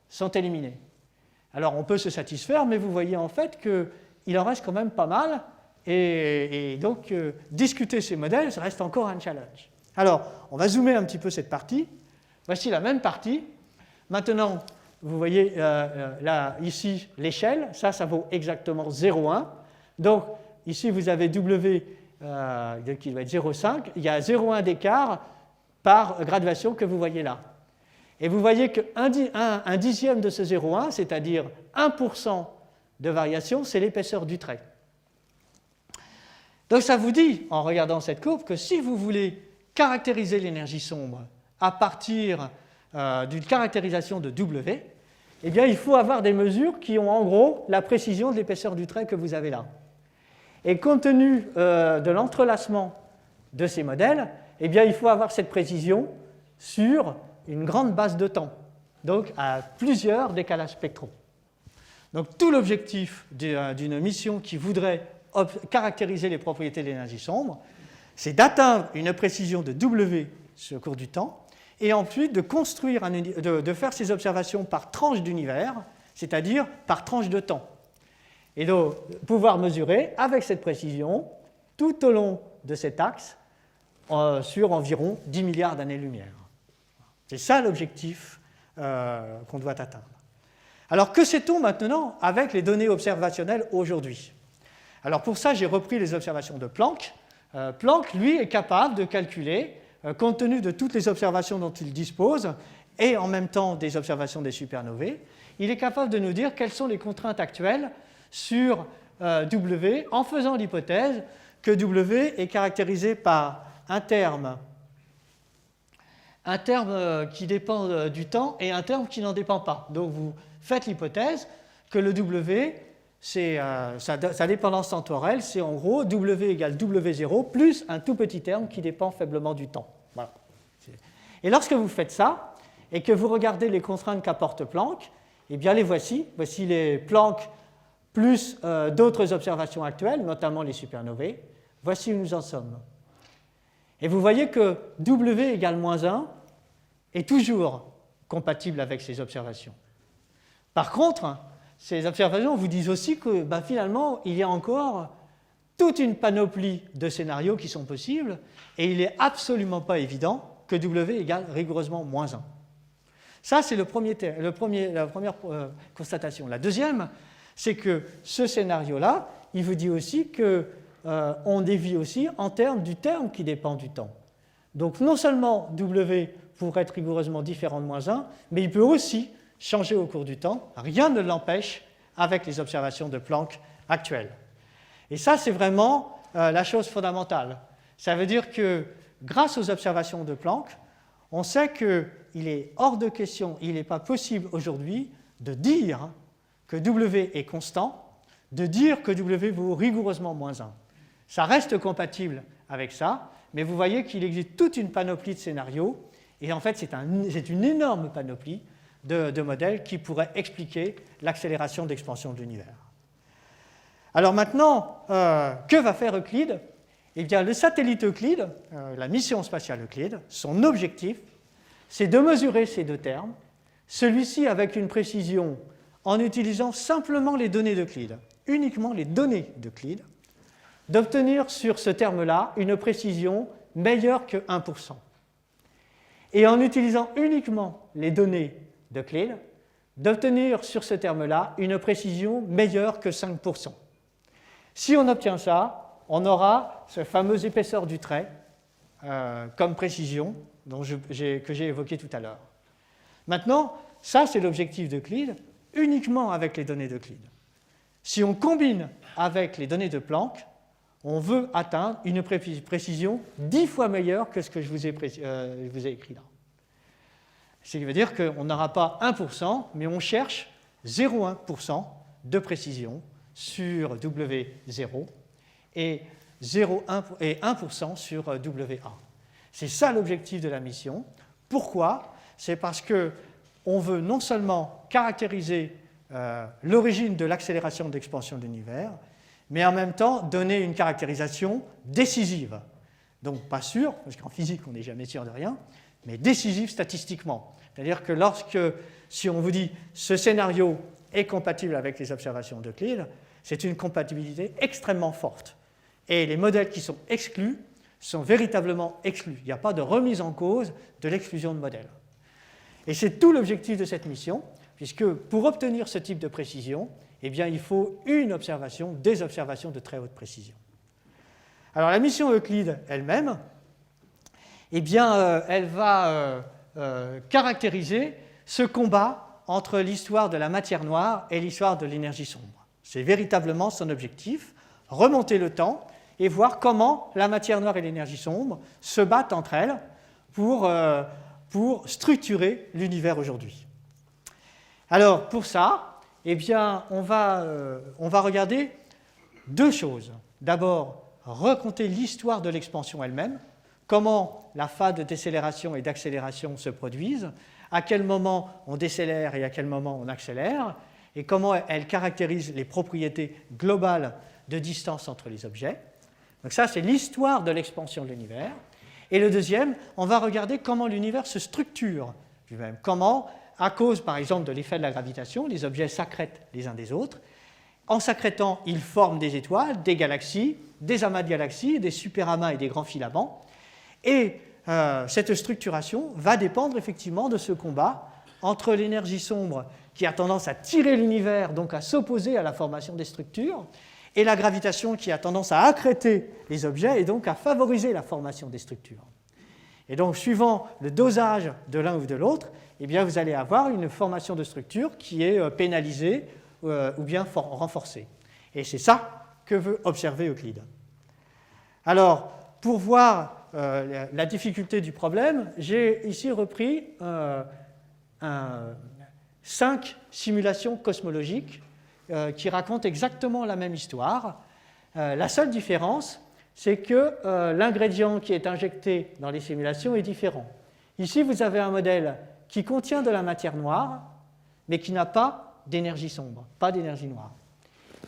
sont éliminés. Alors, on peut se satisfaire, mais vous voyez en fait qu'il en reste quand même pas mal. Et donc, discuter ces modèles, ça reste encore un challenge. Alors, on va zoomer un petit peu cette partie. Voici la même partie. Maintenant, vous voyez là, ici, l'échelle. Ça vaut exactement 0,1. Donc, ici, vous avez W qui doit être 0,5. Il y a 0,1 d'écart par graduation que vous voyez là. Et vous voyez qu'un dixième de ce 0,1, c'est-à-dire 1% de variation, c'est l'épaisseur du trait. Donc ça vous dit, en regardant cette courbe, que si vous voulez caractériser l'énergie sombre à partir d'une caractérisation de W, eh bien, il faut avoir des mesures qui ont en gros la précision de l'épaisseur du trait que vous avez là. Et compte tenu de l'entrelacement de ces modèles, eh bien, il faut avoir cette précision sur une grande base de temps, donc à plusieurs décalages spectraux. Donc tout l'objectif d'une mission qui voudrait caractériser les propriétés de l'énergie sombre, c'est d'atteindre une précision de W au cours du temps, et ensuite de construire, de faire ces observations par tranche d'univers, c'est-à-dire par tranche de temps. Et donc pouvoir mesurer avec cette précision tout au long de cet axe sur environ 10 milliards d'années-lumière. C'est ça l'objectif qu'on doit atteindre. Alors que sait-on maintenant avec les données observationnelles aujourd'hui? Alors pour ça, j'ai repris les observations de Planck. Planck, lui, est capable de calculer, compte tenu de toutes les observations dont il dispose, et en même temps des observations des supernovae, il est capable de nous dire quelles sont les contraintes actuelles sur W, en faisant l'hypothèse que W est caractérisé par un terme qui dépend du temps et un terme qui n'en dépend pas. Donc vous faites l'hypothèse que le W, sa dépendance temporelle, c'est en gros W égale W0 plus un tout petit terme qui dépend faiblement du temps. Voilà. Et lorsque vous faites ça, et que vous regardez les contraintes qu'apporte Planck, eh bien les voici. Voici les Planck plus d'autres observations actuelles, notamment les supernovae. Voici où nous en sommes. Et vous voyez que W égale moins 1 est toujours compatible avec ces observations. Par contre, ces observations vous disent aussi que finalement, il y a encore toute une panoplie de scénarios qui sont possibles et il n'est absolument pas évident que W égale rigoureusement moins 1. Ça, c'est la première constatation. La deuxième, c'est que ce scénario-là, il vous dit aussi qu'on dévie aussi en termes du terme qui dépend du temps. Donc non seulement W pourrait être rigoureusement différent de moins 1, mais il peut aussi changer au cours du temps. Rien ne l'empêche avec les observations de Planck actuelles. Et ça, c'est vraiment la chose fondamentale. Ça veut dire que grâce aux observations de Planck, on sait qu'il est hors de question, il n'est pas possible aujourd'hui de dire que W est constant, de dire que W vaut rigoureusement moins 1. Ça reste compatible avec ça, mais vous voyez qu'il existe toute une panoplie de scénarios, et en fait, c'est une énorme panoplie de modèles qui pourraient expliquer l'accélération d'expansion de l'univers. Alors maintenant, que va faire Euclide? Eh bien, le satellite Euclide, la mission spatiale Euclide, son objectif, c'est de mesurer ces deux termes, celui-ci avec une précision en utilisant simplement les données d'Euclide, uniquement les données d'Euclide, d'obtenir sur ce terme-là une précision meilleure que 1%. Et en utilisant uniquement les données d'Euclide, d'obtenir sur ce terme-là une précision meilleure que 5%. Si on obtient ça, on aura ce fameux épaisseur du trait comme précision que j'ai évoqué tout à l'heure. Maintenant, ça c'est l'objectif d'Euclide, uniquement avec les données d'Euclide. Si on combine avec les données de Planck, on veut atteindre une précision 10 fois meilleure que ce que je vous ai écrit là. Ce qui veut dire qu'on n'aura pas 1%, mais on cherche 0,1% de précision sur W0 et 1% sur WA. C'est ça l'objectif de la mission. Pourquoi? C'est parce qu'on veut non seulement caractériser l'origine de l'accélération d'expansion de l'univers, mais en même temps donner une caractérisation décisive. Donc pas sûre, parce qu'en physique on n'est jamais sûr de rien, mais décisive statistiquement. C'est-à-dire que si on vous dit ce scénario est compatible avec les observations d'Euclide, c'est une compatibilité extrêmement forte. Et les modèles qui sont exclus sont véritablement exclus. Il n'y a pas de remise en cause de l'exclusion de modèles. Et c'est tout l'objectif de cette mission, puisque pour obtenir ce type de précision, eh bien, il faut une observation, des observations de très haute précision. Alors la mission Euclide elle-même, eh bien, elle va caractériser ce combat entre l'histoire de la matière noire et l'histoire de l'énergie sombre. C'est véritablement son objectif, remonter le temps et voir comment la matière noire et l'énergie sombre se battent entre elles pour structurer l'univers aujourd'hui. Alors pour ça, eh bien, on va regarder deux choses. D'abord, raconter l'histoire de l'expansion elle-même, comment la phase de décélération et d'accélération se produisent, à quel moment on décélère et à quel moment on accélère, et comment elle caractérise les propriétés globales de distance entre les objets. Donc ça, c'est l'histoire de l'expansion de l'univers. Et le deuxième, on va regarder comment l'univers se structure lui-même, comment, à cause par exemple de l'effet de la gravitation, les objets s'accrètent les uns des autres. En s'accrétant, ils forment des étoiles, des galaxies, des amas de galaxies, des superamas et des grands filaments. Et cette structuration va dépendre effectivement de ce combat entre l'énergie sombre qui a tendance à tirer l'univers, donc à s'opposer à la formation des structures, et la gravitation qui a tendance à accréter les objets et donc à favoriser la formation des structures. Et donc, suivant le dosage de l'un ou de l'autre, eh bien, vous allez avoir une formation de structure qui est pénalisée ou bien renforcée. Et c'est ça que veut observer Euclide. Alors, pour voir la difficulté du problème, j'ai ici repris 5 simulations cosmologiques qui racontent exactement la même histoire. La seule différence, c'est que l'ingrédient qui est injecté dans les simulations est différent. Ici, vous avez un modèle qui contient de la matière noire, mais qui n'a pas d'énergie sombre, pas d'énergie noire.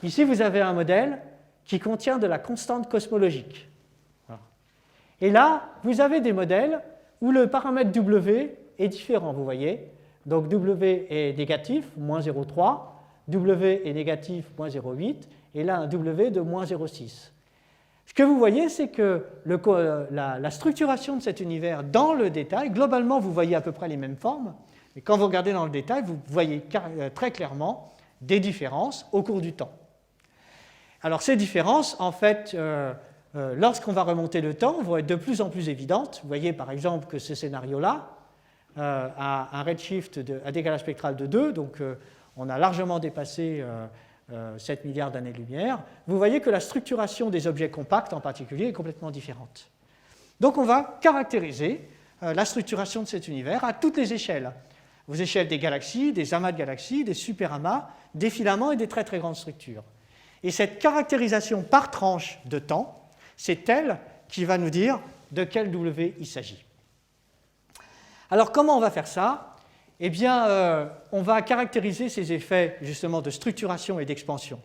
Ici, vous avez un modèle qui contient de la constante cosmologique. Voilà. Et là, vous avez des modèles où le paramètre W est différent, vous voyez. Donc W est négatif, moins 0,3, W est négatif, moins 0,8, et là un W de moins 0,6. Ce que vous voyez, c'est que la structuration de cet univers dans le détail, globalement, vous voyez à peu près les mêmes formes, mais quand vous regardez dans le détail, vous voyez très clairement des différences au cours du temps. Alors ces différences, en fait, lorsqu'on va remonter le temps, vont être de plus en plus évidentes. Vous voyez par exemple que ce scénario-là a un redshift, un décalage spectral de 2, donc on a largement dépassé 7 milliards d'années-lumière. Vous voyez que la structuration des objets compacts en particulier est complètement différente. Donc on va caractériser la structuration de cet univers à toutes les échelles. Aux échelles des galaxies, des amas de galaxies, des superamas, des filaments et des très très grandes structures. Et cette caractérisation par tranche de temps c'est elle qui va nous dire de quel W il s'agit. Alors comment on va faire ça? Eh bien, on va caractériser ces effets justement de structuration et d'expansion.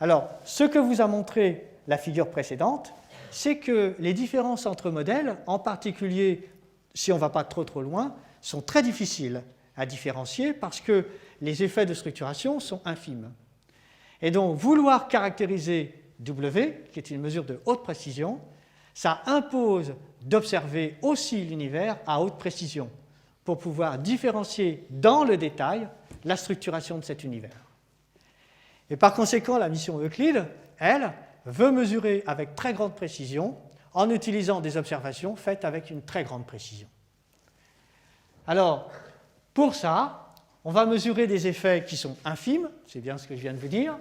Alors, ce que vous a montré la figure précédente, c'est que les différences entre modèles, en particulier si on ne va pas trop loin, sont très difficiles à différencier parce que les effets de structuration sont infimes. Et donc, vouloir caractériser W, qui est une mesure de haute précision, ça impose d'observer aussi l'univers à haute précision pour pouvoir différencier dans le détail la structuration de cet univers. Et par conséquent, la mission Euclide, elle, veut mesurer avec très grande précision en utilisant des observations faites avec une très grande précision. Alors, pour ça, on va mesurer des effets qui sont infimes, c'est bien ce que je viens de vous dire,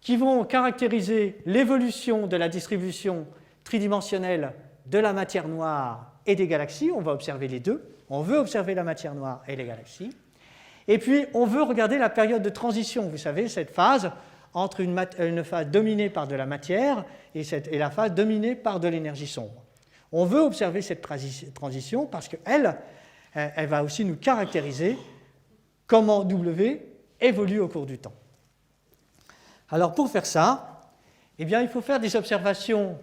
qui vont caractériser l'évolution de la distribution tridimensionnelle de la matière noire et des galaxies. On va observer les deux. On veut observer la matière noire et les galaxies. Et puis, on veut regarder la période de transition. Vous savez, cette phase entre une phase dominée par de la matière et la phase dominée par de l'énergie sombre. On veut observer cette transition parce qu'elle va aussi nous caractériser comment W évolue au cours du temps. Alors, pour faire ça, eh bien, il faut faire des observations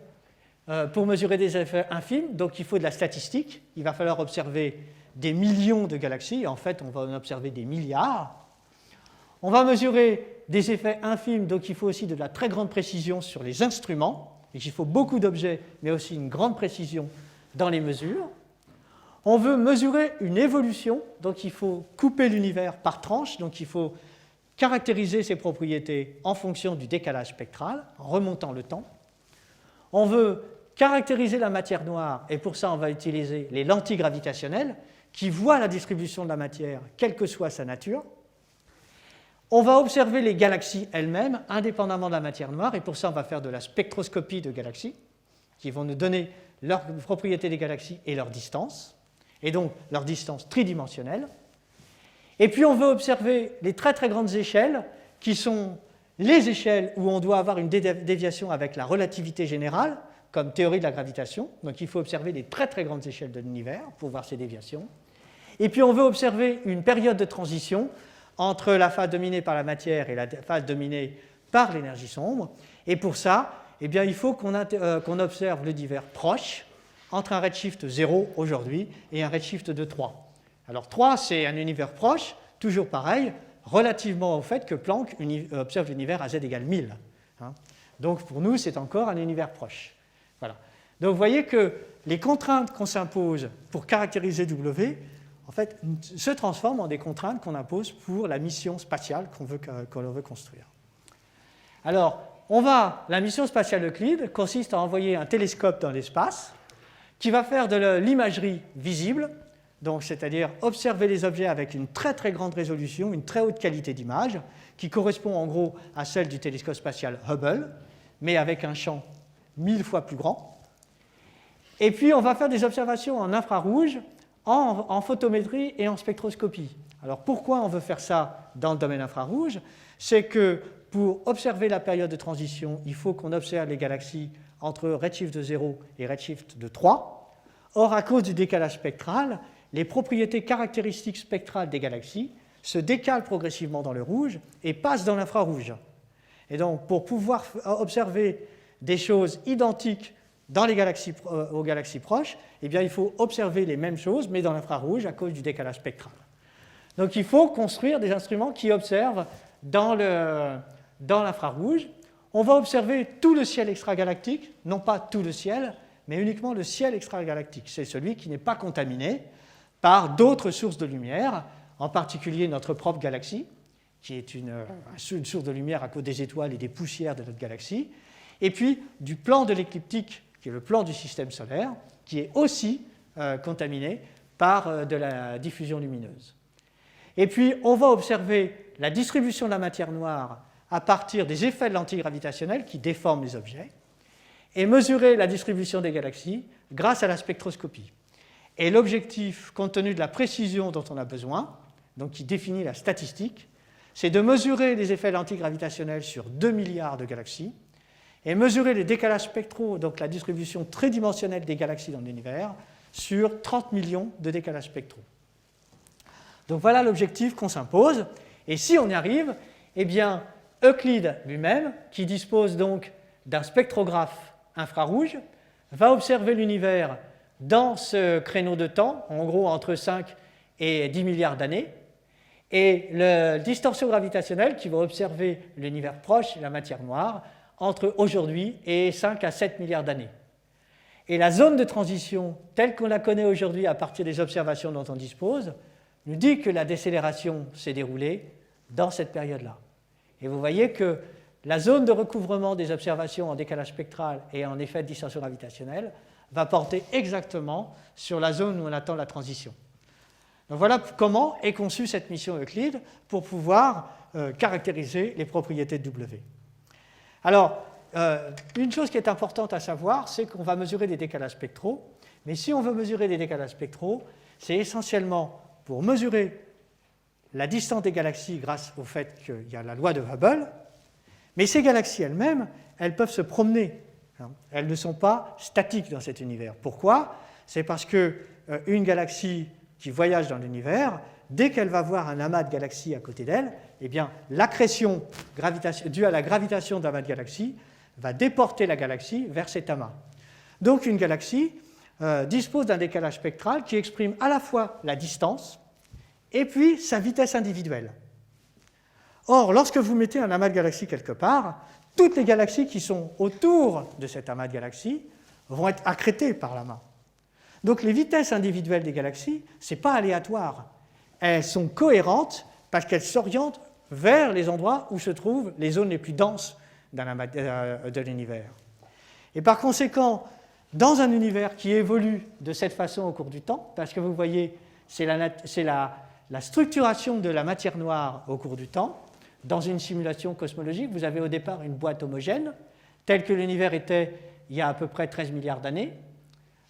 pour mesurer des effets infimes. Donc, il faut de la statistique. Il va falloir observer des millions de galaxies. En fait, on va en observer des milliards. On va mesurer des effets infimes, donc il faut aussi de la très grande précision sur les instruments. Il faut beaucoup d'objets, mais aussi une grande précision dans les mesures. On veut mesurer une évolution, donc il faut couper l'univers par tranches, donc il faut caractériser ses propriétés en fonction du décalage spectral, en remontant le temps. On veut caractériser la matière noire, et pour ça on va utiliser les lentilles gravitationnelles qui voient la distribution de la matière, quelle que soit sa nature. On va observer les galaxies elles-mêmes, indépendamment de la matière noire, et pour ça on va faire de la spectroscopie de galaxies, qui vont nous donner leurs propriétés des galaxies et leur distance, et donc leur distance tridimensionnelle. Et puis on veut observer les très très grandes échelles, qui sont les échelles où on doit avoir une déviation avec la relativité générale, comme théorie de la gravitation. Donc il faut observer les très très grandes échelles de l'univers pour voir ces déviations. Et puis on veut observer une période de transition entre la phase dominée par la matière et la phase dominée par l'énergie sombre. Et pour ça, eh bien, il faut qu'on observe l'univers proche, entre un redshift 0 aujourd'hui et un redshift de 3. Alors 3, c'est un univers proche, toujours pareil, relativement au fait que Planck observe l'univers à z égale 1000. Donc pour nous, c'est encore un univers proche. Voilà. Donc vous voyez que les contraintes qu'on s'impose pour caractériser W, en fait, se transforment en des contraintes qu'on impose pour la mission spatiale qu'on veut construire. Alors, la mission spatiale Euclide consiste à envoyer un télescope dans l'espace qui va faire de l'imagerie visible, donc c'est-à-dire observer les objets avec une très très grande résolution, une très haute qualité d'image, qui correspond en gros à celle du télescope spatial Hubble, mais avec un champ 1000 fois plus grand. Et puis on va faire des observations en infrarouge, en photométrie et en spectroscopie. Alors pourquoi on veut faire ça dans le domaine infrarouge? C'est que pour observer la période de transition, il faut qu'on observe les galaxies entre redshift de 0 et redshift de 3. Or, à cause du décalage spectral, les propriétés caractéristiques spectrales des galaxies se décalent progressivement dans le rouge et passent dans l'infrarouge. Et donc, pour pouvoir observer des choses identiques dans les galaxies, aux galaxies proches, eh bien, il faut observer les mêmes choses, mais dans l'infrarouge, à cause du décalage spectral. Donc il faut construire des instruments qui observent dans l'infrarouge. On va observer tout le ciel extragalactique, non pas tout le ciel, mais uniquement le ciel extragalactique. C'est celui qui n'est pas contaminé par d'autres sources de lumière, en particulier notre propre galaxie, qui est une source de lumière à cause des étoiles et des poussières de notre galaxie, et puis du plan de l'écliptique, qui est le plan du système solaire, qui est aussi contaminé par de la diffusion lumineuse. Et puis, on va observer la distribution de la matière noire à partir des effets de lentilles gravitationnelles qui déforment les objets, et mesurer la distribution des galaxies grâce à la spectroscopie. Et l'objectif, compte tenu de la précision dont on a besoin, donc qui définit la statistique, c'est de mesurer les effets de lentilles gravitationnelles sur 2 milliards de galaxies, et mesurer les décalages spectraux, donc la distribution tridimensionnelle des galaxies dans l'univers, sur 30 millions de décalages spectraux. Donc voilà l'objectif qu'on s'impose. Et si on y arrive, eh bien, Euclide lui-même, qui dispose donc d'un spectrographe infrarouge, va observer l'univers dans ce créneau de temps, en gros entre 5 et 10 milliards d'années, et la distorsion gravitationnelle qui va observer l'univers proche, la matière noire, entre aujourd'hui et 5 à 7 milliards d'années. Et la zone de transition, telle qu'on la connaît aujourd'hui à partir des observations dont on dispose, nous dit que la décélération s'est déroulée dans cette période-là. Et vous voyez que la zone de recouvrement des observations en décalage spectral et en effet de distorsion gravitationnelle va porter exactement sur la zone où on attend la transition. Donc voilà comment est conçue cette mission Euclide pour pouvoir caractériser les propriétés de W. Alors, une chose qui est importante à savoir, c'est qu'on va mesurer des décalages spectraux, mais si on veut mesurer des décalages spectraux, c'est essentiellement pour mesurer la distance des galaxies grâce au fait qu'il y a la loi de Hubble, mais ces galaxies elles-mêmes, elles peuvent se promener. Elles ne sont pas statiques dans cet univers. Pourquoi? C'est parce qu'une galaxie qui voyage dans l'univers, dès qu'elle va voir un amas de galaxies à côté d'elle, eh bien, l'accrétion due à la gravitation d'un amas de galaxies va déporter la galaxie vers cet amas. Donc une galaxie dispose d'un décalage spectral qui exprime à la fois la distance et puis sa vitesse individuelle. Or, lorsque vous mettez un amas de galaxies quelque part, toutes les galaxies qui sont autour de cet amas de galaxies vont être accrétées par l'amas. Donc les vitesses individuelles des galaxies, ce n'est pas aléatoire. Elles sont cohérentes parce qu'elles s'orientent vers les endroits où se trouvent les zones les plus denses de l'univers. Et par conséquent, dans un univers qui évolue de cette façon au cours du temps, parce que vous voyez, c'est la structuration de la matière noire au cours du temps. Dans une simulation cosmologique, vous avez au départ une boîte homogène, telle que l'univers était il y a à peu près 13 milliards d'années.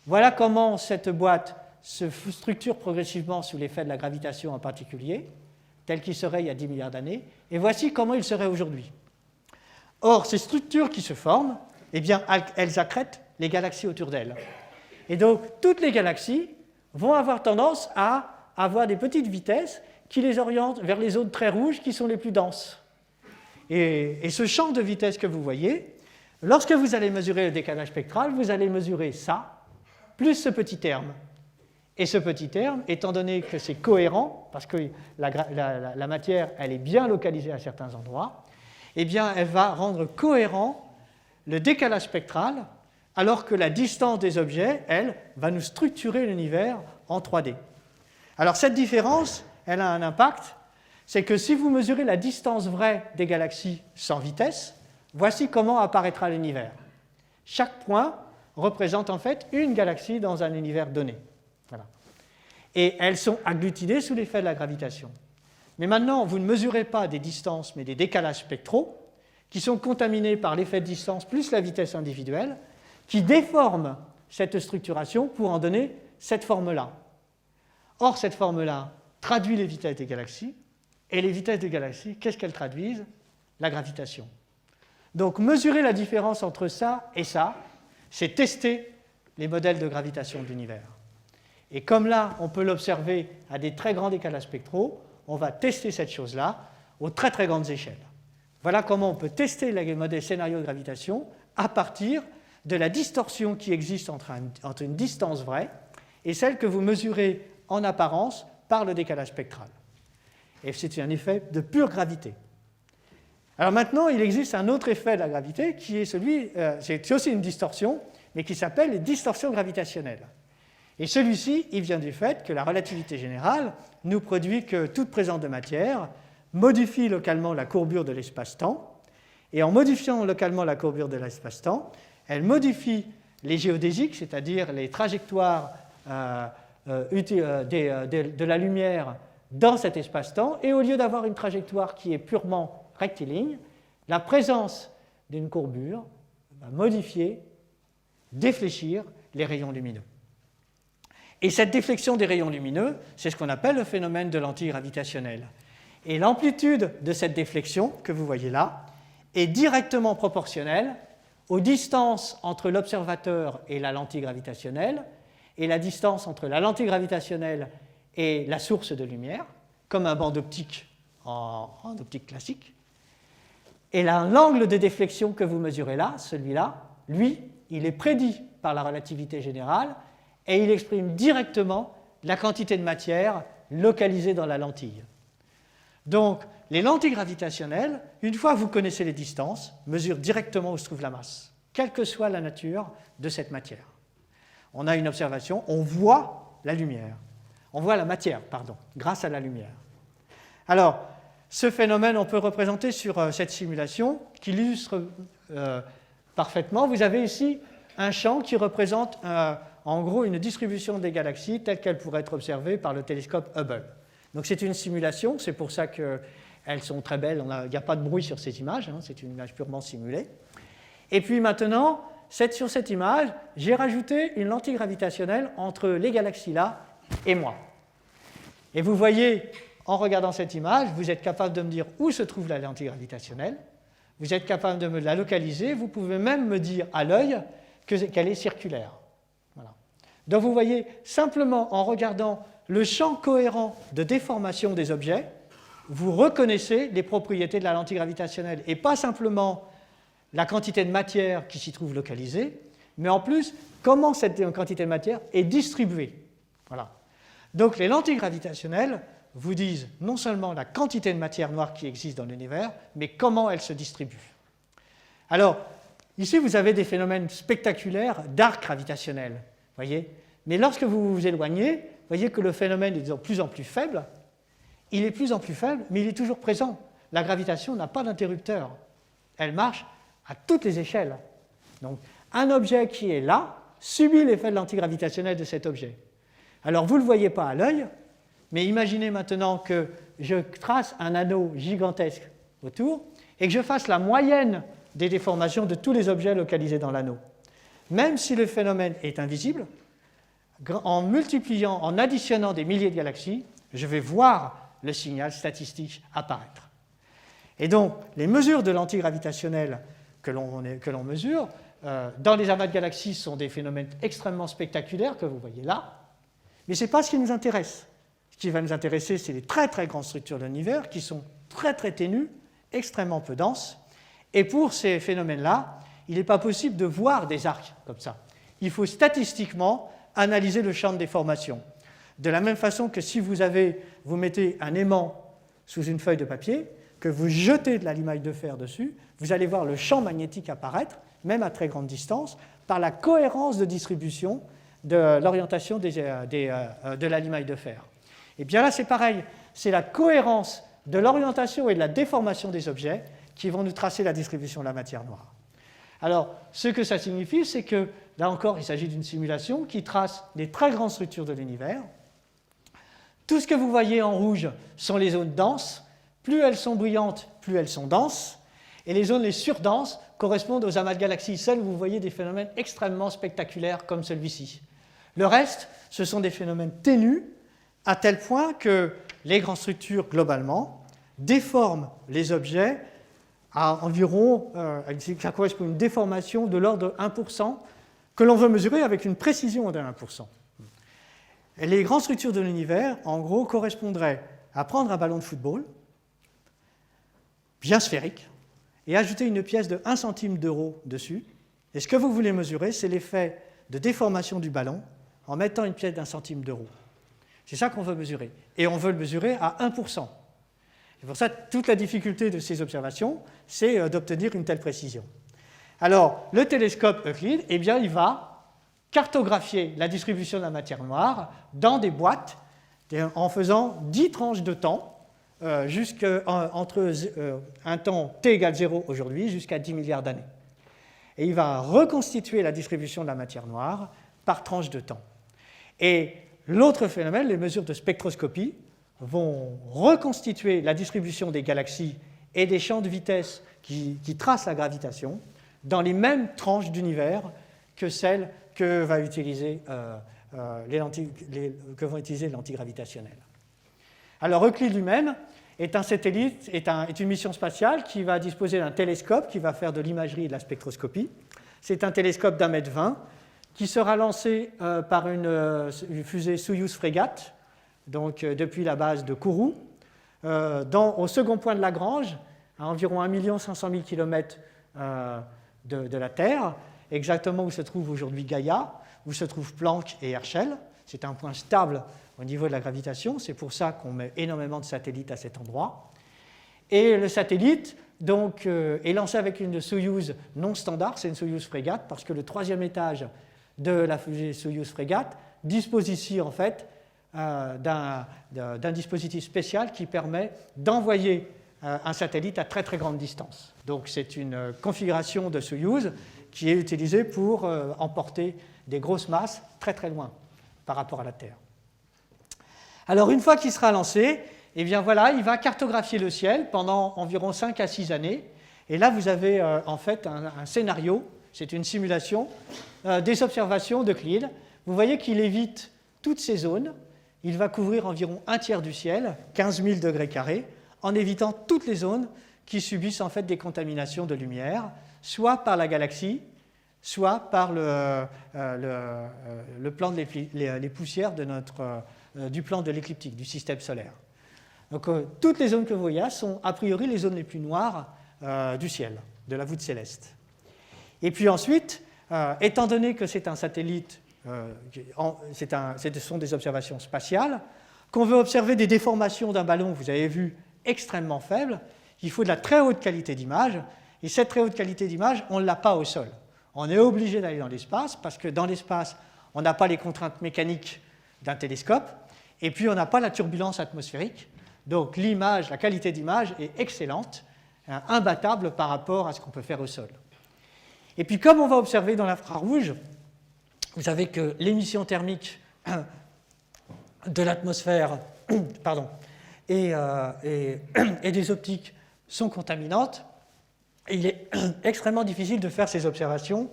Voilà comment cette boîte se structure progressivement sous l'effet de la gravitation en particulier, tel qu'il serait il y a 10 milliards d'années, et voici comment il serait aujourd'hui. Or, ces structures qui se forment, eh bien, elles accrètent les galaxies autour d'elles. Et donc, toutes les galaxies vont avoir tendance à avoir des petites vitesses qui les orientent vers les zones très rouges qui sont les plus denses. Et ce champ de vitesse que vous voyez, lorsque vous allez mesurer le décalage spectral, vous allez mesurer ça, plus ce petit terme. Et ce petit terme, étant donné que c'est cohérent, parce que la matière elle est bien localisée à certains endroits, eh bien, elle va rendre cohérent le décalage spectral, alors que la distance des objets, elle, va nous structurer l'univers en 3D. Alors cette différence, elle a un impact, c'est que si vous mesurez la distance vraie des galaxies sans vitesse, voici comment apparaîtra l'univers. Chaque point représente en fait une galaxie dans un univers donné. Voilà. Et elles sont agglutinées sous l'effet de la gravitation. Mais maintenant, vous ne mesurez pas des distances, mais des décalages spectraux, qui sont contaminés par l'effet de distance plus la vitesse individuelle, qui déforment cette structuration pour en donner cette forme-là. Or, cette forme-là traduit les vitesses des galaxies, et les vitesses des galaxies, qu'est-ce qu'elles traduisent? La gravitation. Donc, mesurer la différence entre ça et ça, c'est tester les modèles de gravitation de l'univers. Et comme là, on peut l'observer à des très grands décalages spectraux, on va tester cette chose-là aux très très grandes échelles. Voilà comment on peut tester les modèles scénarios de gravitation à partir de la distorsion qui existe entre une distance vraie et celle que vous mesurez en apparence par le décalage spectral. Et c'est un effet de pure gravité. Alors maintenant, il existe un autre effet de la gravité qui est c'est aussi une distorsion, mais qui s'appelle les distorsions gravitationnelles. Et celui-ci, il vient du fait que la relativité générale nous produit que toute présence de matière modifie localement la courbure de l'espace-temps, et en modifiant localement la courbure de l'espace-temps, elle modifie les géodésiques, c'est-à-dire les trajectoires de la lumière dans cet espace-temps, et au lieu d'avoir une trajectoire qui est purement rectiligne, la présence d'une courbure va modifier, défléchir les rayons lumineux. Et cette déflexion des rayons lumineux, c'est ce qu'on appelle le phénomène de lentille gravitationnelle. Et l'amplitude de cette déflexion, que vous voyez là, est directement proportionnelle aux distances entre l'observateur et la lentille gravitationnelle, et la distance entre la lentille gravitationnelle et la source de lumière, comme un banc d'optique en optique classique. Et l'angle de déflexion que vous mesurez là, celui-là, lui, il est prédit par la relativité générale et il exprime directement la quantité de matière localisée dans la lentille. Donc, les lentilles gravitationnelles, une fois que vous connaissez les distances, mesurent directement où se trouve la masse, quelle que soit la nature de cette matière. On a une observation, on voit la lumière. On voit la matière, pardon, grâce à la lumière. Alors, ce phénomène, on peut représenter sur cette simulation qui l'illustre parfaitement. Vous avez ici un champ qui représente en gros une distribution des galaxies telle qu'elle pourrait être observée par le télescope Hubble. Donc c'est une simulation, c'est pour ça qu'elles sont très belles, il n'y a pas de bruit sur ces images, hein, c'est une image purement simulée. Et puis maintenant, sur cette image, j'ai rajouté une lentille gravitationnelle entre les galaxies là et moi. Et vous voyez, en regardant cette image, vous êtes capable de me dire où se trouve la lentille gravitationnelle, vous êtes capable de me la localiser, vous pouvez même me dire à l'œil qu'elle est circulaire. Voilà. Donc vous voyez, simplement en regardant le champ cohérent de déformation des objets, vous reconnaissez les propriétés de la lentille gravitationnelle, et pas simplement la quantité de matière qui s'y trouve localisée, mais en plus, comment cette quantité de matière est distribuée. Voilà. Donc les lentilles gravitationnelles vous disent non seulement la quantité de matière noire qui existe dans l'univers, mais comment elle se distribue. Alors, ici, vous avez des phénomènes spectaculaires d'arc gravitationnel, voyez. Mais lorsque vous vous éloignez, vous voyez que le phénomène est de plus en plus faible. Il est de plus en plus faible, mais il est toujours présent. La gravitation n'a pas d'interrupteur. Elle marche à toutes les échelles. Donc, un objet qui est là subit l'effet de l'antigravitationnel de cet objet. Alors, vous ne le voyez pas à l'œil, mais imaginez maintenant que je trace un anneau gigantesque autour et que je fasse la moyenne des déformations de tous les objets localisés dans l'anneau. Même si le phénomène est invisible, en multipliant, en additionnant des milliers de galaxies, je vais voir le signal statistique apparaître. Et donc, les mesures de l'antigravitationnel que l'on mesure dans les amas de galaxies sont des phénomènes extrêmement spectaculaires que vous voyez là, mais ce n'est pas ce qui nous intéresse. Ce qui va nous intéresser, c'est les très très grandes structures de l'univers qui sont très très ténues, extrêmement peu denses, et pour ces phénomènes-là, il n'est pas possible de voir des arcs comme ça. Il faut statistiquement analyser le champ de déformation. De la même façon que si vous mettez un aimant sous une feuille de papier, que vous jetez de la limaille de fer dessus, vous allez voir le champ magnétique apparaître, même à très grande distance, par la cohérence de distribution de l'orientation de la limaille de fer. Et bien là, c'est pareil, c'est la cohérence de l'orientation et de la déformation des objets qui vont nous tracer la distribution de la matière noire. Alors, ce que ça signifie, c'est que, là encore, il s'agit d'une simulation qui trace les très grandes structures de l'univers. Tout ce que vous voyez en rouge sont les zones denses. Plus elles sont brillantes, plus elles sont denses. Et les zones les surdenses correspondent aux amas de galaxies, celles où vous voyez des phénomènes extrêmement spectaculaires comme celui-ci. Le reste, ce sont des phénomènes ténus, à tel point que les grandes structures, globalement, déforment les objets à environ, ça correspond à une déformation de l'ordre de 1%, que l'on veut mesurer avec une précision de 1%. Et les grandes structures de l'univers, en gros, correspondraient à prendre un ballon de football, bien sphérique, et ajouter une pièce de 1 centime d'euro dessus. Et ce que vous voulez mesurer, c'est l'effet de déformation du ballon en mettant une pièce d'1 centime d'euro. C'est ça qu'on veut mesurer. Et on veut le mesurer à 1%. C'est pour ça que toute la difficulté de ces observations, c'est d'obtenir une telle précision. Alors, le télescope Euclide, eh bien, il va cartographier la distribution de la matière noire dans des boîtes en faisant 10 tranches de temps, entre un temps t égale 0 aujourd'hui jusqu'à 10 milliards d'années. Et il va reconstituer la distribution de la matière noire par tranche de temps. Et l'autre phénomène, les mesures de spectroscopie, vont reconstituer la distribution des galaxies et des champs de vitesse qui tracent la gravitation dans les mêmes tranches d'univers que celles que vont utiliser l'antigravitationnel. Alors Euclide lui-même est un satellite, est une mission spatiale qui va disposer d'un télescope qui va faire de l'imagerie et de la spectroscopie. C'est un télescope d'1,20 m qui sera lancé par une fusée Soyouz Fregat, donc depuis la base de Kourou, au second point de Lagrange, à environ 1 500 000 km de la Terre, exactement où se trouve aujourd'hui Gaïa, où se trouvent Planck et Herschel. C'est un point stable au niveau de la gravitation, c'est pour ça qu'on met énormément de satellites à cet endroit. Et le satellite donc, est lancé avec une Soyouz non standard, c'est une Soyouz Fregat, parce que le 3e étage de la fusée Soyouz Fregat dispose ici en fait d'un dispositif spécial qui permet d'envoyer un satellite à très très grande distance. Donc c'est une configuration de Soyouz qui est utilisée pour emporter des grosses masses très très loin par rapport à la Terre. Alors une fois qu'il sera lancé, eh bien voilà, il va cartographier le ciel pendant environ 5 à 6 années. Et là, vous avez en fait un scénario, c'est une simulation des observations d'Euclide. Vous voyez qu'il évite toutes ces zones. Il va couvrir environ 1/3 du ciel, 15 000 degrés carrés, en évitant toutes les zones qui subissent en fait des contaminations de lumière, soit par la galaxie, soit par le plan les poussières du plan de l'écliptique, du système solaire. Donc, toutes les zones que vous voyez sont a priori les zones les plus noires du ciel, de la voûte céleste. Et puis ensuite, étant donné que c'est un satellite, ce sont des observations spatiales, qu'on veut observer des déformations d'un ballon, vous avez vu, extrêmement faibles, il faut de la très haute qualité d'image, et cette très haute qualité d'image, on ne l'a pas au sol. On est obligé d'aller dans l'espace, parce que dans l'espace, on n'a pas les contraintes mécaniques d'un télescope, et puis on n'a pas la turbulence atmosphérique. Donc l'image, la qualité d'image est excellente, imbattable par rapport à ce qu'on peut faire au sol. Et puis comme on va observer dans l'infrarouge, vous savez que l'émission thermique de l'atmosphère et des optiques sont contaminantes, et il est extrêmement difficile de faire ces observations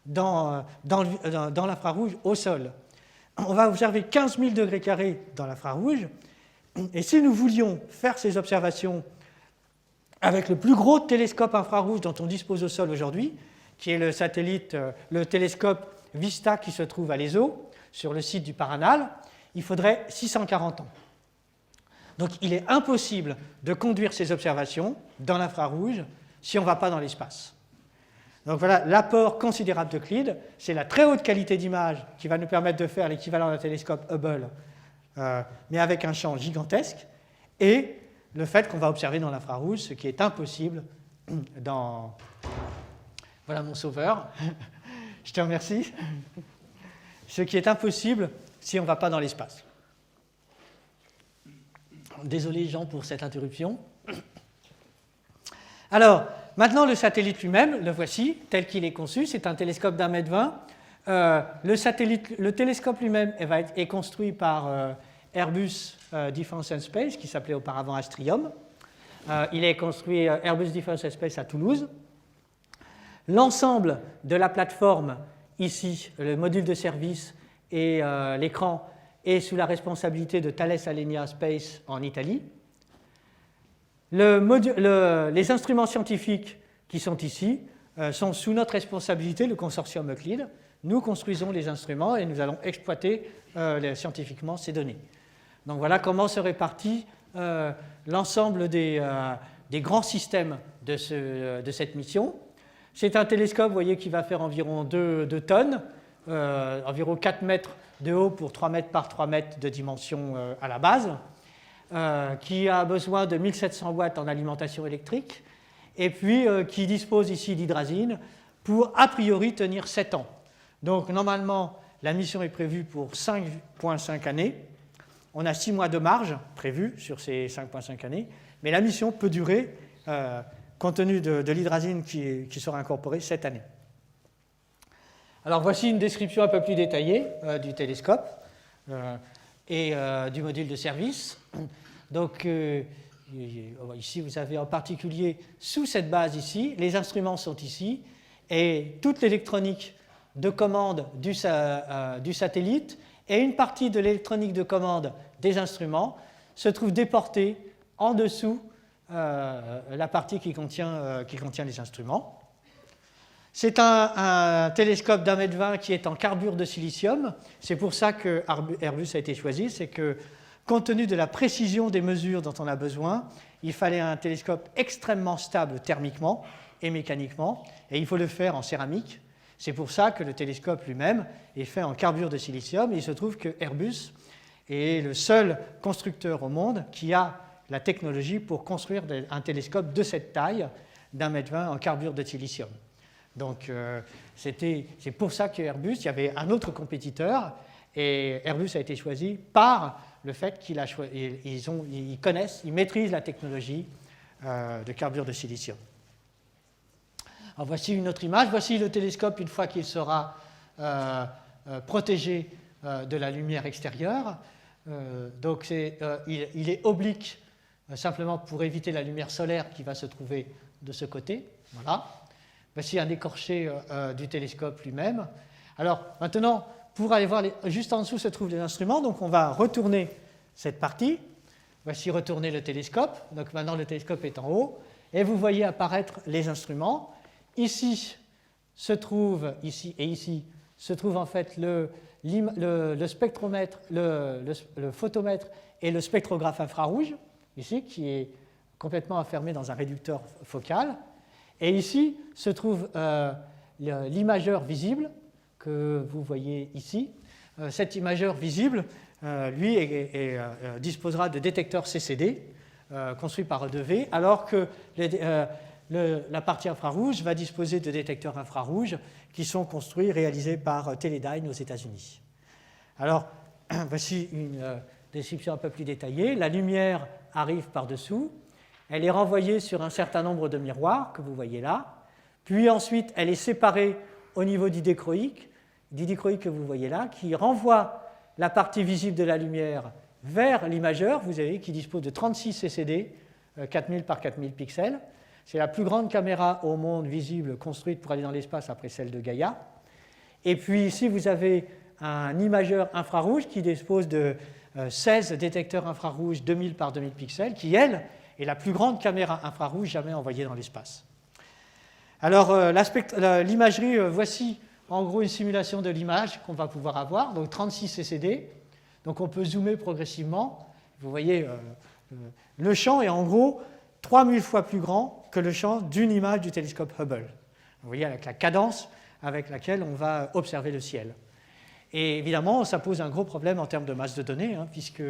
dans l'infrarouge au sol. On va observer 15 000 degrés carrés dans l'infrarouge, et si nous voulions faire ces observations avec le plus gros télescope infrarouge dont on dispose au sol aujourd'hui, qui est le télescope VISTA qui se trouve à l'ESO, sur le site du Paranal, il faudrait 640 ans. Donc il est impossible de conduire ces observations dans l'infrarouge si on ne va pas dans l'espace. Donc voilà, l'apport considérable d'Euclide, c'est la très haute qualité d'image qui va nous permettre de faire l'équivalent d'un télescope Hubble, mais avec un champ gigantesque, et le fait qu'on va observer dans l'infrarouge, ce qui est impossible dans... Voilà mon sauveur, je te remercie. Ce qui est impossible si on ne va pas dans l'espace. Désolé Jean pour cette interruption. Alors, maintenant le satellite lui-même, le voici, tel qu'il est conçu, c'est un télescope d'1,20 m. Le télescope lui-même est construit par Airbus Defence and Space, qui s'appelait auparavant Astrium. Il est construit Airbus Defence and Space à Toulouse. L'ensemble de la plateforme, ici, le module de service et l'écran, est sous la responsabilité de Thales Alenia Space en Italie. Les instruments scientifiques qui sont ici sont sous notre responsabilité, le consortium Euclide. Nous construisons les instruments et nous allons exploiter scientifiquement ces données. Donc voilà comment se répartit l'ensemble des grands systèmes de cette mission. C'est un télescope, vous voyez, qui va faire environ 2 tonnes, environ 4 mètres de haut pour 3 mètres par 3 mètres de dimension à la base, qui a besoin de 1700 watts en alimentation électrique, et puis qui dispose ici d'hydrazine pour, a priori, tenir 7 ans. Donc, normalement, la mission est prévue pour 5,5 années. On a 6 mois de marge prévue sur ces 5,5 années, mais la mission peut durer, compte tenu de l'hydrazine qui sera incorporée, 7 années. Alors, voici une description un peu plus détaillée du télescope et du module de service. Donc, ici, vous avez en particulier, sous cette base ici, les instruments sont ici, et toute l'électronique de commande du satellite et une partie de l'électronique de commande des instruments se trouve déportée en dessous la partie qui contient les instruments. C'est un télescope d'1,20 m qui est en carbure de silicium. C'est pour ça que Airbus a été choisi. C'est que, compte tenu de la précision des mesures dont on a besoin, il fallait un télescope extrêmement stable thermiquement et mécaniquement, et il faut le faire en céramique. C'est pour ça que le télescope lui-même est fait en carbure de silicium. Et il se trouve que Airbus est le seul constructeur au monde qui a la technologie pour construire un télescope de cette taille, d'1,20 m en carbure de silicium. Donc c'est pour ça qu'Airbus, il y avait un autre compétiteur, et Airbus a été choisi par le fait qu'ils connaissent, ils maîtrisent la technologie de carbure de silicium. Alors voici une autre image, voici le télescope une fois qu'il sera protégé de la lumière extérieure. Donc il est oblique simplement pour éviter la lumière solaire qui va se trouver de ce côté. Voilà. Voici un écorché du télescope lui-même. Alors maintenant, pour aller voir, juste en dessous se trouvent les instruments, donc on va retourner cette partie. Voici retourner le télescope, donc maintenant le télescope est en haut, et vous voyez apparaître les instruments. Ici se trouve, ici et ici, se trouve en fait le spectromètre, le photomètre et le spectrographe infrarouge, ici, qui est complètement enfermé dans un réducteur focal. Et ici se trouve l'imageur visible que vous voyez ici. Cet imageur visible, lui, disposera de détecteurs CCD construits par E2V, alors que la partie infrarouge va disposer de détecteurs infrarouges qui sont construits, réalisés par Teledyne aux États-Unis. Alors, voici une description un peu plus détaillée. La lumière arrive par-dessous. Elle est renvoyée sur un certain nombre de miroirs que vous voyez là. Puis ensuite, elle est séparée au niveau du dichroïque que vous voyez là, qui renvoie la partie visible de la lumière vers l'imageur, vous avez, qui dispose de 36 CCD, 4000 par 4000 pixels. C'est la plus grande caméra au monde visible construite pour aller dans l'espace après celle de Gaïa. Et puis ici, vous avez un imageur infrarouge qui dispose de 16 détecteurs infrarouges 2000 par 2000 pixels, qui, elle, est la plus grande caméra infrarouge jamais envoyée dans l'espace. Alors, l'imagerie, voici en gros une simulation de l'image qu'on va pouvoir avoir, donc 36 CCD. Donc on peut zoomer progressivement. Vous voyez, le champ est en gros 3000 fois plus grand que le champ d'une image du télescope Hubble. Vous voyez, avec la cadence avec laquelle on va observer le ciel. Et évidemment, ça pose un gros problème en termes de masse de données, puisque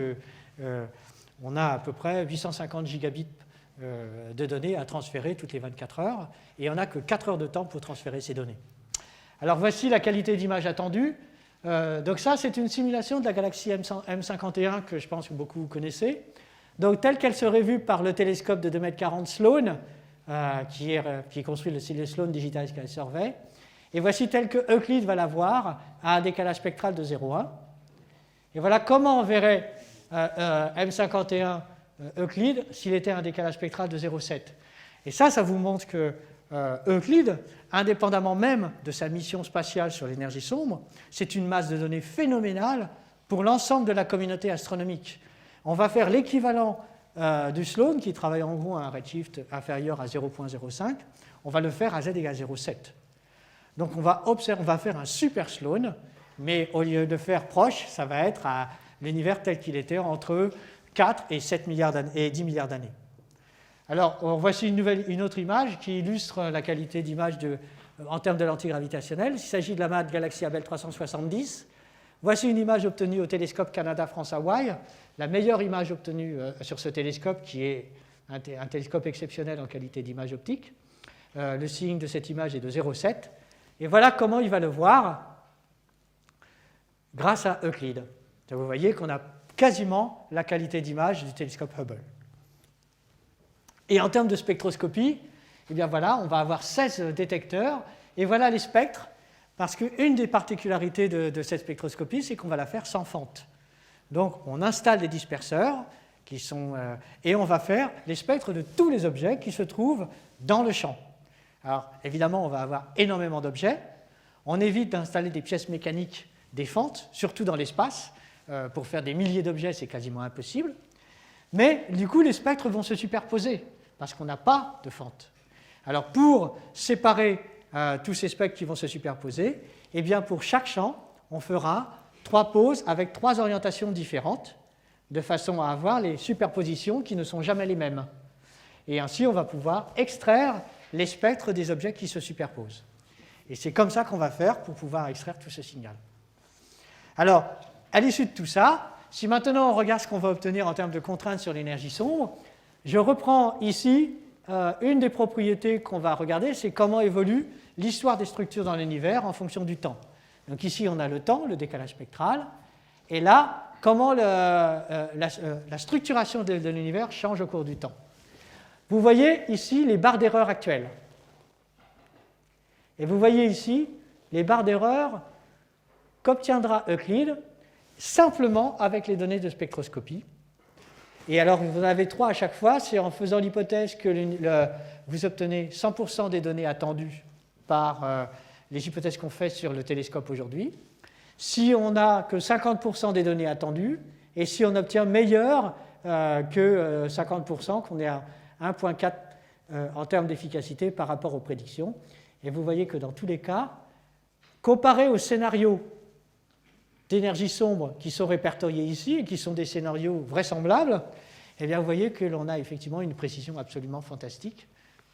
on a à peu près 850 gigabits de données à transférer toutes les 24 heures, et on n'a que 4 heures de temps pour transférer ces données. Alors voici la qualité d'image attendue. Donc ça, c'est une simulation de la galaxie M51 que je pense que beaucoup connaissez. Donc telle qu'elle serait vue par le télescope de 2,40 m Sloan, qui construit le Sloan Digital Sky Survey. Et voici telle que Euclide va la voir à un décalage spectral de 0,1. Et voilà comment on verrait M51 Euclide s'il était un décalage spectral de 0,7. Et ça vous montre que Euclide, indépendamment même de sa mission spatiale sur l'énergie sombre, c'est une masse de données phénoménale pour l'ensemble de la communauté astronomique. On va faire l'équivalent du Sloan, qui travaille en gros à un redshift inférieur à 0,05. On va le faire à z égale 0,7. Donc on va faire un super Sloan, mais au lieu de faire proche, ça va être à l'univers tel qu'il était entre 4 et 7 milliards et 10 milliards d'années. Alors voici une autre image qui illustre la qualité d'image en termes de l'antigravitationnel. Il s'agit de la MAD Galaxy Abell 370. Voici une image obtenue au télescope Canada-France-Hawaï, la meilleure image obtenue sur ce télescope, qui est un télescope exceptionnel en qualité d'image optique. Le signe de cette image est de 0,7. Et voilà comment il va le voir grâce à Euclide. Donc vous voyez qu'on a quasiment la qualité d'image du télescope Hubble. Et en termes de spectroscopie, eh bien voilà, on va avoir 16 détecteurs, et voilà les spectres, parce qu'une des particularités de cette spectroscopie, c'est qu'on va la faire sans fente. Donc on installe des disperseurs, et on va faire les spectres de tous les objets qui se trouvent dans le champ. Alors évidemment, on va avoir énormément d'objets. On évite d'installer des pièces mécaniques des fentes, surtout dans l'espace. Pour faire des milliers d'objets, c'est quasiment impossible. Mais du coup, les spectres vont se superposer, parce qu'on n'a pas de fente. Alors pour séparer tous ces spectres qui vont se superposer, eh bien pour chaque champ, on fera 3 poses avec 3 orientations différentes, de façon à avoir les superpositions qui ne sont jamais les mêmes. Et ainsi, on va pouvoir extraire les spectres des objets qui se superposent. Et c'est comme ça qu'on va faire pour pouvoir extraire tout ce signal. Alors, à l'issue de tout ça, si maintenant on regarde ce qu'on va obtenir en termes de contraintes sur l'énergie sombre, je reprends ici une des propriétés qu'on va regarder, c'est comment évolue l'histoire des structures dans l'univers en fonction du temps. Donc ici, on a le temps, le décalage spectral, et là, comment la structuration de l'univers change au cours du temps. Vous voyez ici les barres d'erreur actuelles. Et vous voyez ici les barres d'erreur qu'obtiendra Euclide simplement avec les données de spectroscopie. Et alors, vous en avez 3 à chaque fois, c'est en faisant l'hypothèse que vous obtenez 100% des données attendues par les hypothèses qu'on fait sur le télescope aujourd'hui. Si on n'a que 50% des données attendues, et si on obtient meilleur que 50%, qu'on est à 1,4 en termes d'efficacité par rapport aux prédictions. Et vous voyez que dans tous les cas, comparé aux scénarios d'énergie sombre qui sont répertoriés ici et qui sont des scénarios vraisemblables, eh bien vous voyez que l'on a effectivement une précision absolument fantastique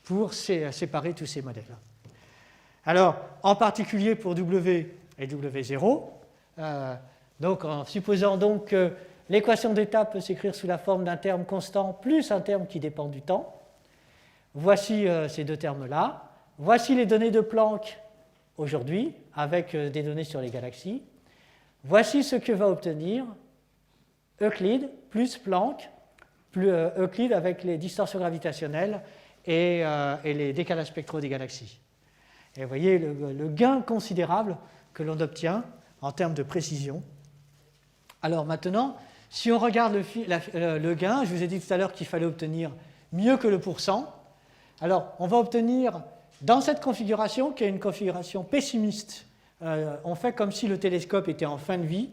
pour séparer tous ces modèles-là. Alors, en particulier pour W et W0, donc en supposant donc que l'équation d'état peut s'écrire sous la forme d'un terme constant plus un terme qui dépend du temps, voici ces 2 termes-là. Voici les données de Planck aujourd'hui, avec des données sur les galaxies. Voici ce que va obtenir Euclide plus Planck, plus Euclide avec les distorsions gravitationnelles et les décalages spectraux des galaxies. Et vous voyez le gain considérable que l'on obtient en termes de précision. Alors maintenant, si on regarde le gain, je vous ai dit tout à l'heure qu'il fallait obtenir mieux que le pourcent. Alors, on va obtenir dans cette configuration, qui est une configuration pessimiste, on fait comme si le télescope était en fin de vie.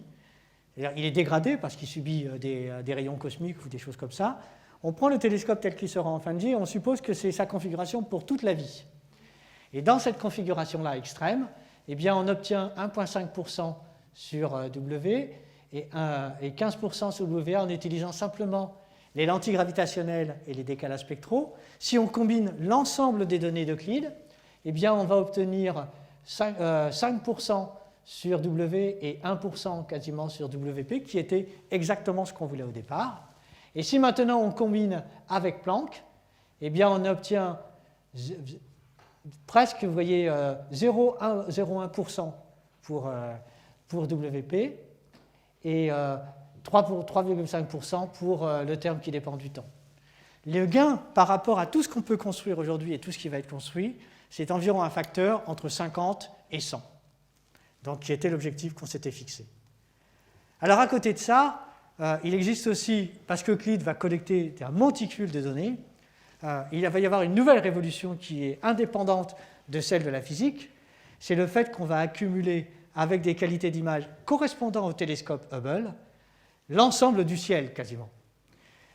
Il est dégradé parce qu'il subit des rayons cosmiques ou des choses comme ça. On prend le télescope tel qu'il sera en fin de vie et on suppose que c'est sa configuration pour toute la vie. Et dans cette configuration-là extrême, eh bien, on obtient 1,5% sur W et 15% sur WA en utilisant simplement les lentilles gravitationnelles et les décalages spectraux. Si on combine l'ensemble des données d'Euclide, eh bien, on va obtenir 5% sur W et 1% quasiment sur WP, qui était exactement ce qu'on voulait au départ. Et si maintenant on combine avec Planck, eh bien, on obtient presque, vous voyez, 0,1% pour WP et 3,5% pour le terme qui dépend du temps. Le gain par rapport à tout ce qu'on peut construire aujourd'hui et tout ce qui va être construit, c'est environ un facteur entre 50 et 100, donc qui était l'objectif qu'on s'était fixé. Alors à côté de ça, il existe aussi, parce qu'Euclide va collecter un monticule de données, il va y avoir une nouvelle révolution qui est indépendante de celle de la physique, c'est le fait qu'on va accumuler avec des qualités d'image correspondant au télescope Hubble l'ensemble du ciel quasiment.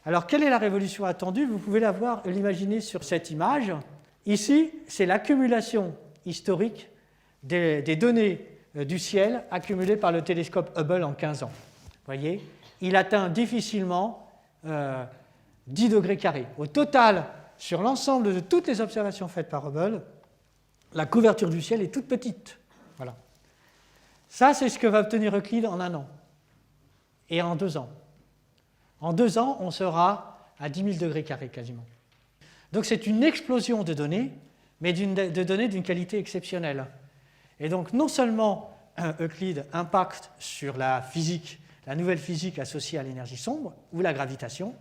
Alors quelle est la révolution attendue? Vous pouvez l'imaginer sur cette image. Ici, c'est l'accumulation historique des données du ciel accumulées par le télescope Hubble en 15 ans. Vous voyez, il atteint difficilement 10 degrés carrés. Au total, sur l'ensemble de toutes les observations faites par Hubble, la couverture du ciel est toute petite. Voilà. Ça, c'est ce que va obtenir Euclide en 1 an et en 2 ans. En 2 ans, on sera à 10 000 degrés carrés quasiment. Donc c'est une explosion de données, mais de données d'une qualité exceptionnelle. Et donc non seulement Euclide impacte sur la physique, la nouvelle physique associée à l'énergie sombre ou la gravitation,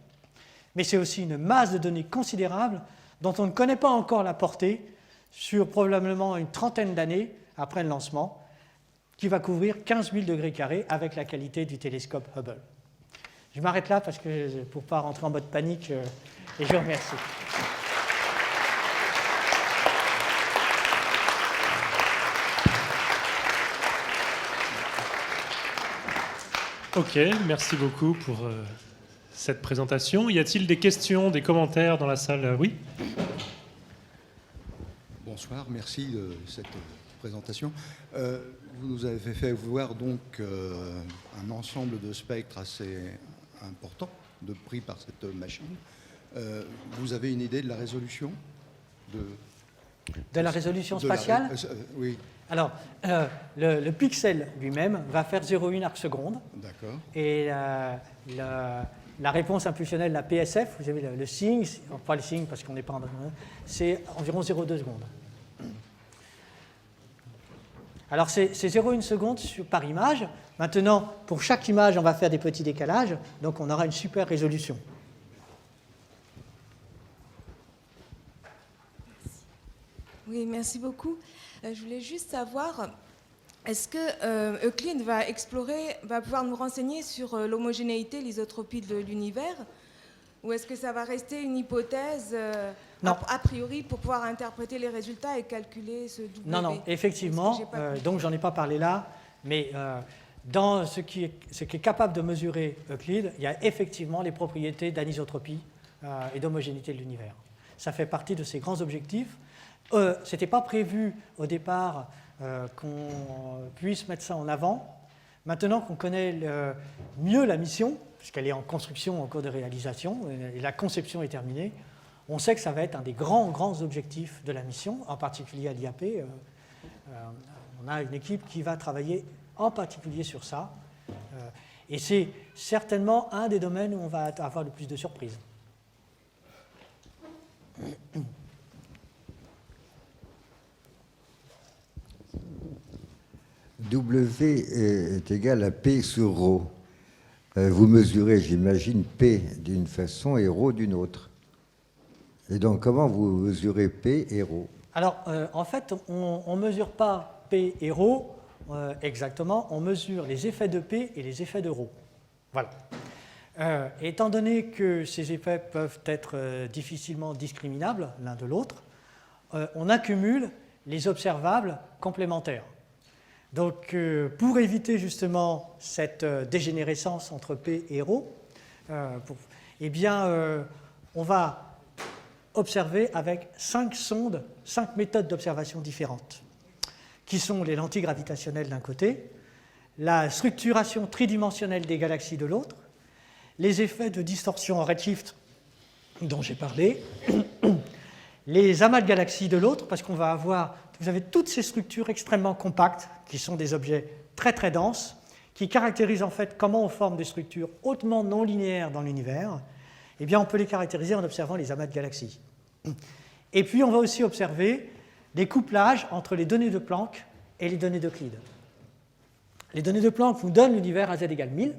mais c'est aussi une masse de données considérable dont on ne connaît pas encore la portée sur probablement une trentaine d'années après le lancement, qui va couvrir 15 000 degrés carrés avec la qualité du télescope Hubble. Je m'arrête là pour ne pas rentrer en mode panique et je vous remercie. Ok, merci beaucoup pour cette présentation. Y a-t-il des questions, des commentaires dans la salle? Oui. Bonsoir. bonsoir, merci de cette présentation. Vous nous avez fait voir donc un ensemble de spectres assez important de pris par cette machine. Vous avez une idée de la résolution de la résolution spatiale? Oui. Alors, le pixel lui-même va faire 0,1 arc seconde. D'accord. Et la réponse impulsionnelle, la PSF, vous avez le signe, pas le signe parce qu'on n'est pas en... c'est environ 0,2 secondes. Alors, c'est 0,1 seconde par image. Maintenant, pour chaque image, on va faire des petits décalages, donc on aura une super résolution. Oui, merci beaucoup. Je voulais juste savoir, est-ce que Euclide va pouvoir nous renseigner sur l'homogénéité, l'isotropie de l'univers, ou est-ce que ça va rester une hypothèse a priori pour pouvoir interpréter les résultats et calculer ce W? Non, effectivement, donc j'en ai pas parlé là, mais dans ce qui est capable de mesurer Euclide, il y a effectivement les propriétés d'anisotropie et d'homogénéité de l'univers. Ça fait partie de ces grands objectifs. Ce n'était pas prévu au départ qu'on puisse mettre ça en avant. Maintenant qu'on connaît mieux la mission, puisqu'elle est en construction, en cours de réalisation, et la conception est terminée, on sait que ça va être un des grands objectifs de la mission, en particulier à l'IAP. On a une équipe qui va travailler en particulier sur ça. Et c'est certainement un des domaines où on va avoir le plus de surprises. W est égal à P sur ρ. Vous mesurez, j'imagine, P d'une façon et ρ d'une autre. Et donc, comment vous mesurez P et ρ? Alors, en fait, on ne mesure pas P et ρ exactement, on mesure les effets de P et les effets de ρ. Voilà. Étant donné que ces effets peuvent être difficilement discriminables l'un de l'autre, on accumule les observables complémentaires. Donc, pour éviter justement cette dégénérescence entre P et ρ, eh bien, on va observer avec 5 sondes, 5 méthodes d'observation différentes, qui sont les lentilles gravitationnelles d'un côté, la structuration tridimensionnelle des galaxies de l'autre, les effets de distorsion en redshift dont j'ai parlé, les amas de galaxies de l'autre, parce qu'on va avoir, vous avez toutes ces structures extrêmement compactes, qui sont des objets très denses, qui caractérisent en fait comment on forme des structures hautement non linéaires dans l'univers. Eh bien, on peut les caractériser en observant les amas de galaxies. Et puis, on va aussi observer les couplages entre les données de Planck et les données d'Euclide. Les données de Planck nous donnent l'univers à z égale 1000.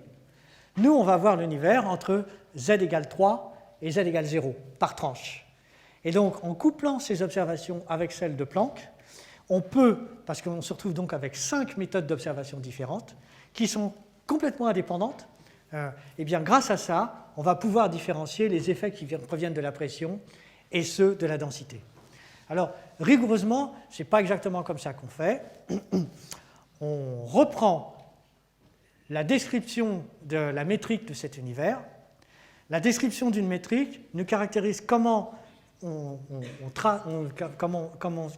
Nous, on va voir l'univers entre z égale 3 et z égale 0 par tranche. Et donc, en couplant ces observations avec celles de Planck, on peut, parce qu'on se retrouve donc avec 5 méthodes d'observation différentes, qui sont complètement indépendantes, et bien grâce à ça, on va pouvoir différencier les effets qui proviennent de la pression et ceux de la densité. Alors, rigoureusement, ce n'est pas exactement comme ça qu'on fait. On reprend la description de la métrique de cet univers. La description d'une métrique nous caractérise comment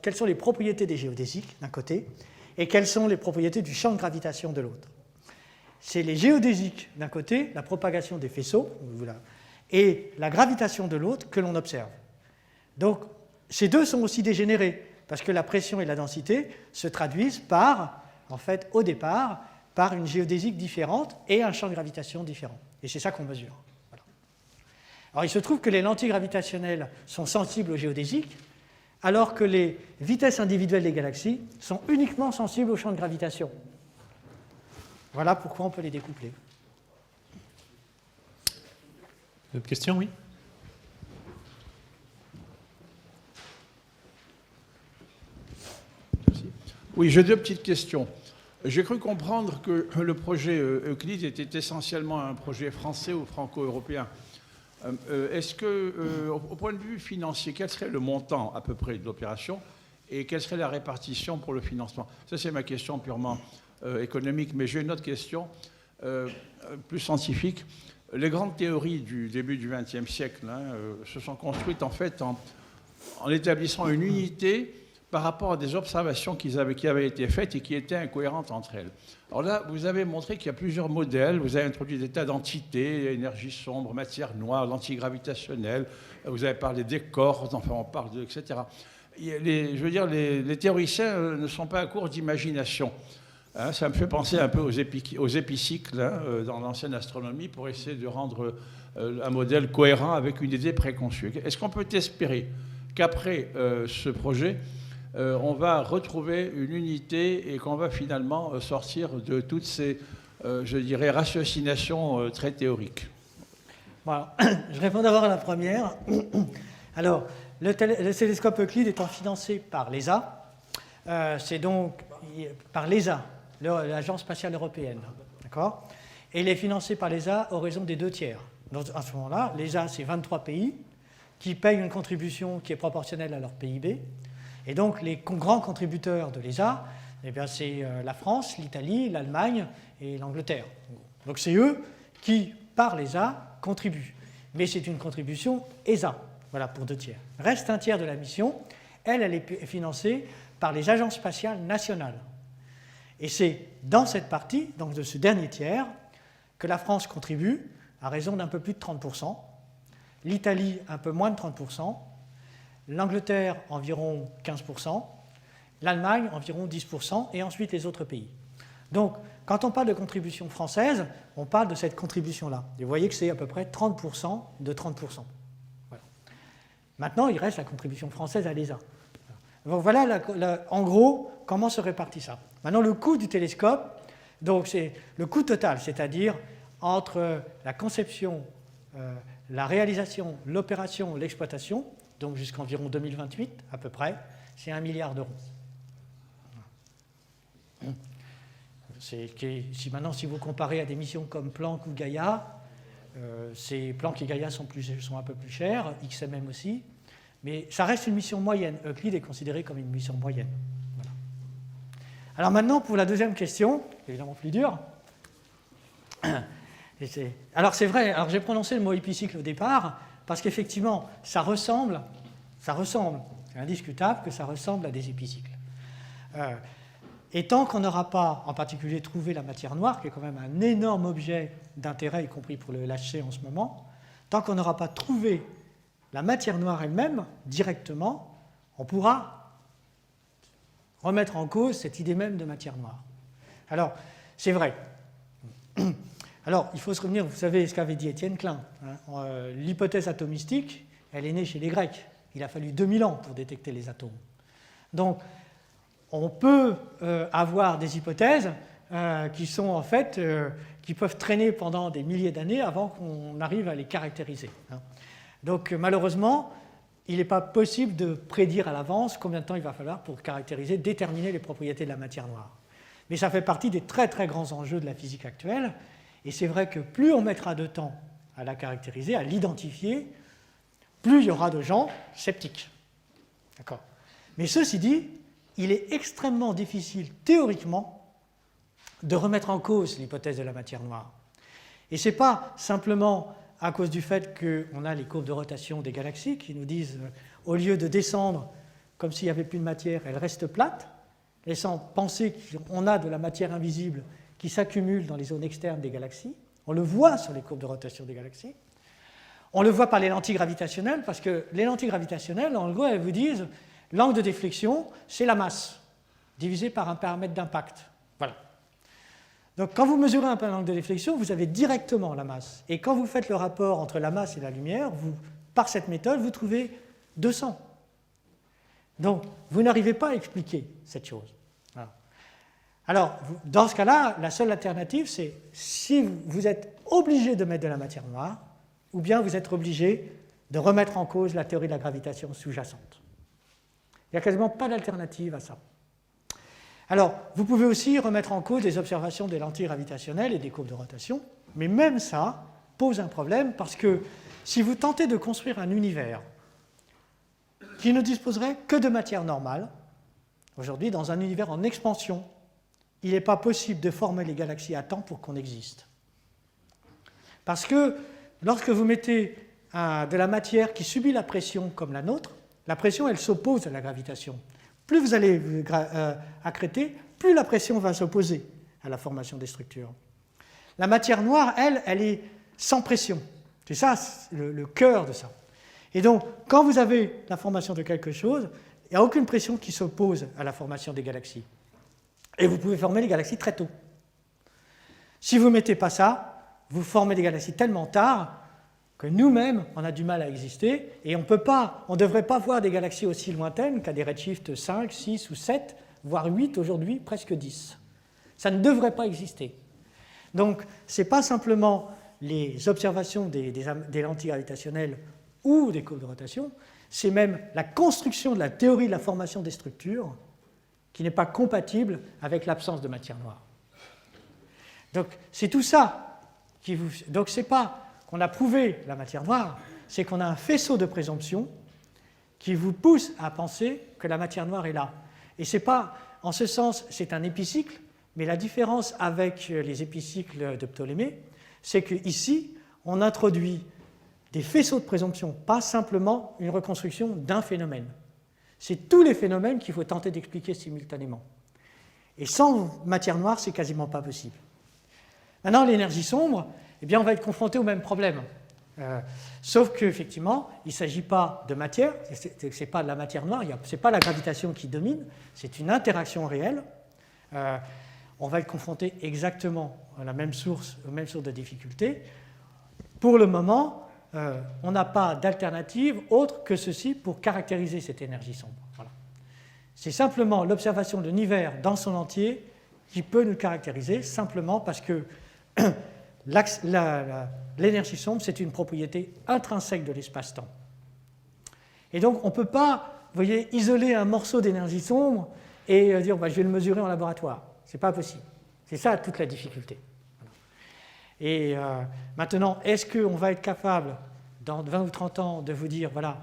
quelles sont les propriétés des géodésiques d'un côté et quelles sont les propriétés du champ de gravitation de l'autre. C'est les géodésiques d'un côté, la propagation des faisceaux, et la gravitation de l'autre que l'on observe. Donc, ces deux sont aussi dégénérés, parce que la pression et la densité se traduisent par, en fait, au départ, par une géodésique différente et un champ de gravitation différent. Et c'est ça qu'on mesure. Alors, il se trouve que les lentilles gravitationnelles sont sensibles aux géodésiques, alors que les vitesses individuelles des galaxies sont uniquement sensibles au champ de gravitation. Voilà pourquoi on peut les découpler. D'autres questions, oui? Oui, j'ai deux petites questions. J'ai cru comprendre que le projet Euclide était essentiellement un projet français ou franco-européen. Est-ce que, au point de vue financier, quel serait le montant à peu près de l'opération et quelle serait la répartition pour le financement? Ça, c'est ma question purement économique, mais j'ai une autre question plus scientifique. Les grandes théories du début du XXe siècle se sont construites en fait en établissant une unité par rapport à des observations qui avaient été faites et qui étaient incohérentes entre elles. Alors là, vous avez montré qu'il y a plusieurs modèles. Vous avez introduit des tas d'entités, énergie sombre, matière noire, l'antigravitationnel. Vous avez parlé des corps, enfin on parle de, etc. Je veux dire, les théoriciens ne sont pas à court d'imagination. Hein, ça me fait penser un peu aux épicycles dans l'ancienne astronomie pour essayer de rendre un modèle cohérent avec une idée préconçue. Est-ce qu'on peut espérer qu'après ce projet, on va retrouver une unité et qu'on va finalement sortir de toutes ces, je dirais, ratiocinations très théoriques? Voilà. Je réponds d'abord à la première. Alors, le télescope Euclide étant financé par l'ESA, c'est donc par l'ESA, l'Agence spatiale européenne, d'accord? Et il est financé par l'ESA au raison des 2/3. Donc, à ce moment-là, l'ESA, c'est 23 pays qui payent une contribution qui est proportionnelle à leur PIB. Et donc, les grands contributeurs de l'ESA, eh bien, c'est la France, l'Italie, l'Allemagne et l'Angleterre. Donc, c'est eux qui, par l'ESA, contribuent. Mais c'est une contribution ESA, voilà, pour 2/3. Reste 1/3 de la mission. Elle est financée par les agences spatiales nationales. Et c'est dans cette partie, donc de ce dernier tiers, que la France contribue à raison d'un peu plus de 30%, l'Italie un peu moins de 30%, l'Angleterre environ 15%, l'Allemagne environ 10%, et ensuite les autres pays. Donc, quand on parle de contribution française, on parle de cette contribution-là. Et vous voyez que c'est à peu près 30% de 30%. Voilà. Maintenant, il reste la contribution française à l'ESA. Donc voilà, en gros, comment se répartit ça. Maintenant, le coût du télescope, donc c'est le coût total, c'est-à-dire entre la conception, la réalisation, l'opération, l'exploitation, donc jusqu'à environ 2028 à peu près, c'est 1 milliard d'euros. Si vous comparez à des missions comme Planck ou Gaïa, Planck et Gaïa sont un peu plus chers, XMM aussi, mais ça reste une mission moyenne. Euclide est considéré comme une mission moyenne. Voilà. Alors maintenant, pour la deuxième question, évidemment plus dure. Alors c'est vrai, alors j'ai prononcé le mot épicycle au départ, parce qu'effectivement, ça ressemble, c'est indiscutable que ça ressemble à des épicycles. Et tant qu'on n'aura pas, en particulier, trouvé la matière noire, qui est quand même un énorme objet d'intérêt, y compris pour le LHC en ce moment, tant qu'on n'aura pas trouvé la matière noire elle-même, directement, on pourra remettre en cause cette idée même de matière noire. Alors, c'est vrai. Alors, il faut se revenir, vous savez ce qu'avait dit Étienne Klein. Hein, l'hypothèse atomistique, elle est née chez les Grecs. Il a fallu 2000 ans pour détecter les atomes. Donc, on peut avoir des hypothèses qui sont en fait, qui peuvent traîner pendant des milliers d'années avant qu'on arrive à les caractériser. Hein. Donc malheureusement, il n'est pas possible de prédire à l'avance combien de temps il va falloir pour caractériser, déterminer les propriétés de la matière noire. Mais ça fait partie des très très grands enjeux de la physique actuelle, et c'est vrai que plus on mettra de temps à la caractériser, à l'identifier, plus il y aura de gens sceptiques. D'accord ? Mais ceci dit, il est extrêmement difficile théoriquement de remettre en cause l'hypothèse de la matière noire. Et ce n'est pas simplement à cause du fait qu'on a les courbes de rotation des galaxies qui nous disent, au lieu de descendre comme s'il n'y avait plus de matière, elle reste plate, laissant penser qu'on a de la matière invisible qui s'accumule dans les zones externes des galaxies. On le voit sur les courbes de rotation des galaxies. On le voit par les lentilles gravitationnelles, parce que les lentilles gravitationnelles, en gros, elles vous disent l'angle de déflexion, c'est la masse, divisé par un paramètre d'impact. Voilà. Donc quand vous mesurez un angle de déflexion, vous avez directement la masse. Et quand vous faites le rapport entre la masse et la lumière, par cette méthode, vous trouvez 200. Donc vous n'arrivez pas à expliquer cette chose. Voilà. Alors, dans ce cas-là, la seule alternative, c'est si vous êtes obligé de mettre de la matière noire, ou bien vous êtes obligé de remettre en cause la théorie de la gravitation sous-jacente. Il n'y a quasiment pas d'alternative à ça. Alors, vous pouvez aussi remettre en cause des observations des lentilles gravitationnelles et des courbes de rotation, mais même ça pose un problème parce que si vous tentez de construire un univers qui ne disposerait que de matière normale, aujourd'hui, dans un univers en expansion, il n'est pas possible de former les galaxies à temps pour qu'on existe. Parce que lorsque vous mettez de la matière qui subit la pression comme la nôtre, la pression, elle s'oppose à la gravitation. plus vous allez accréter, plus la pression va s'opposer à la formation des structures. La matière noire, elle est sans pression. C'est ça le cœur de ça. Et donc, quand vous avez la formation de quelque chose, il n'y a aucune pression qui s'oppose à la formation des galaxies. Et vous pouvez former les galaxies très tôt. Si vous ne mettez pas ça, vous formez des galaxies tellement tard que nous-mêmes, on a du mal à exister, et on ne devrait pas voir des galaxies aussi lointaines qu'à des redshifts 5, 6 ou 7, voire 8 aujourd'hui, presque 10. Ça ne devrait pas exister. Donc, ce n'est pas simplement les observations des lentilles gravitationnelles ou des courbes de rotation, c'est même la construction de la théorie de la formation des structures qui n'est pas compatible avec l'absence de matière noire. Donc, c'est tout ça qui vous... Donc, ce n'est pas qu'on a prouvé la matière noire, c'est qu'on a un faisceau de présomption qui vous pousse à penser que la matière noire est là. Et c'est pas... En ce sens, c'est un épicycle, mais la différence avec les épicycles de Ptolémée, c'est qu'ici, on introduit des faisceaux de présomption, pas simplement une reconstruction d'un phénomène. C'est tous les phénomènes qu'il faut tenter d'expliquer simultanément. Et sans matière noire, c'est quasiment pas possible. Maintenant, l'énergie sombre, eh bien, on va être confronté au même problème. Sauf qu'effectivement, il ne s'agit pas de matière, ce n'est pas de la matière noire, ce n'est pas la gravitation qui domine, c'est une interaction réelle. On va être confronté exactement à la même source, aux mêmes sources de difficultés. Pour le moment, on n'a pas d'alternative autre que ceci pour caractériser cette énergie sombre. Voilà. C'est simplement l'observation de l'univers dans son entier qui peut nous caractériser, simplement parce que l'énergie sombre, c'est une propriété intrinsèque de l'espace-temps. Et donc, on ne peut pas, vous voyez, isoler un morceau d'énergie sombre et dire je vais le mesurer en laboratoire. Ce n'est pas possible. C'est ça toute la difficulté. Et maintenant, est-ce qu'on va être capable, dans 20 ou 30 ans, de vous dire, voilà,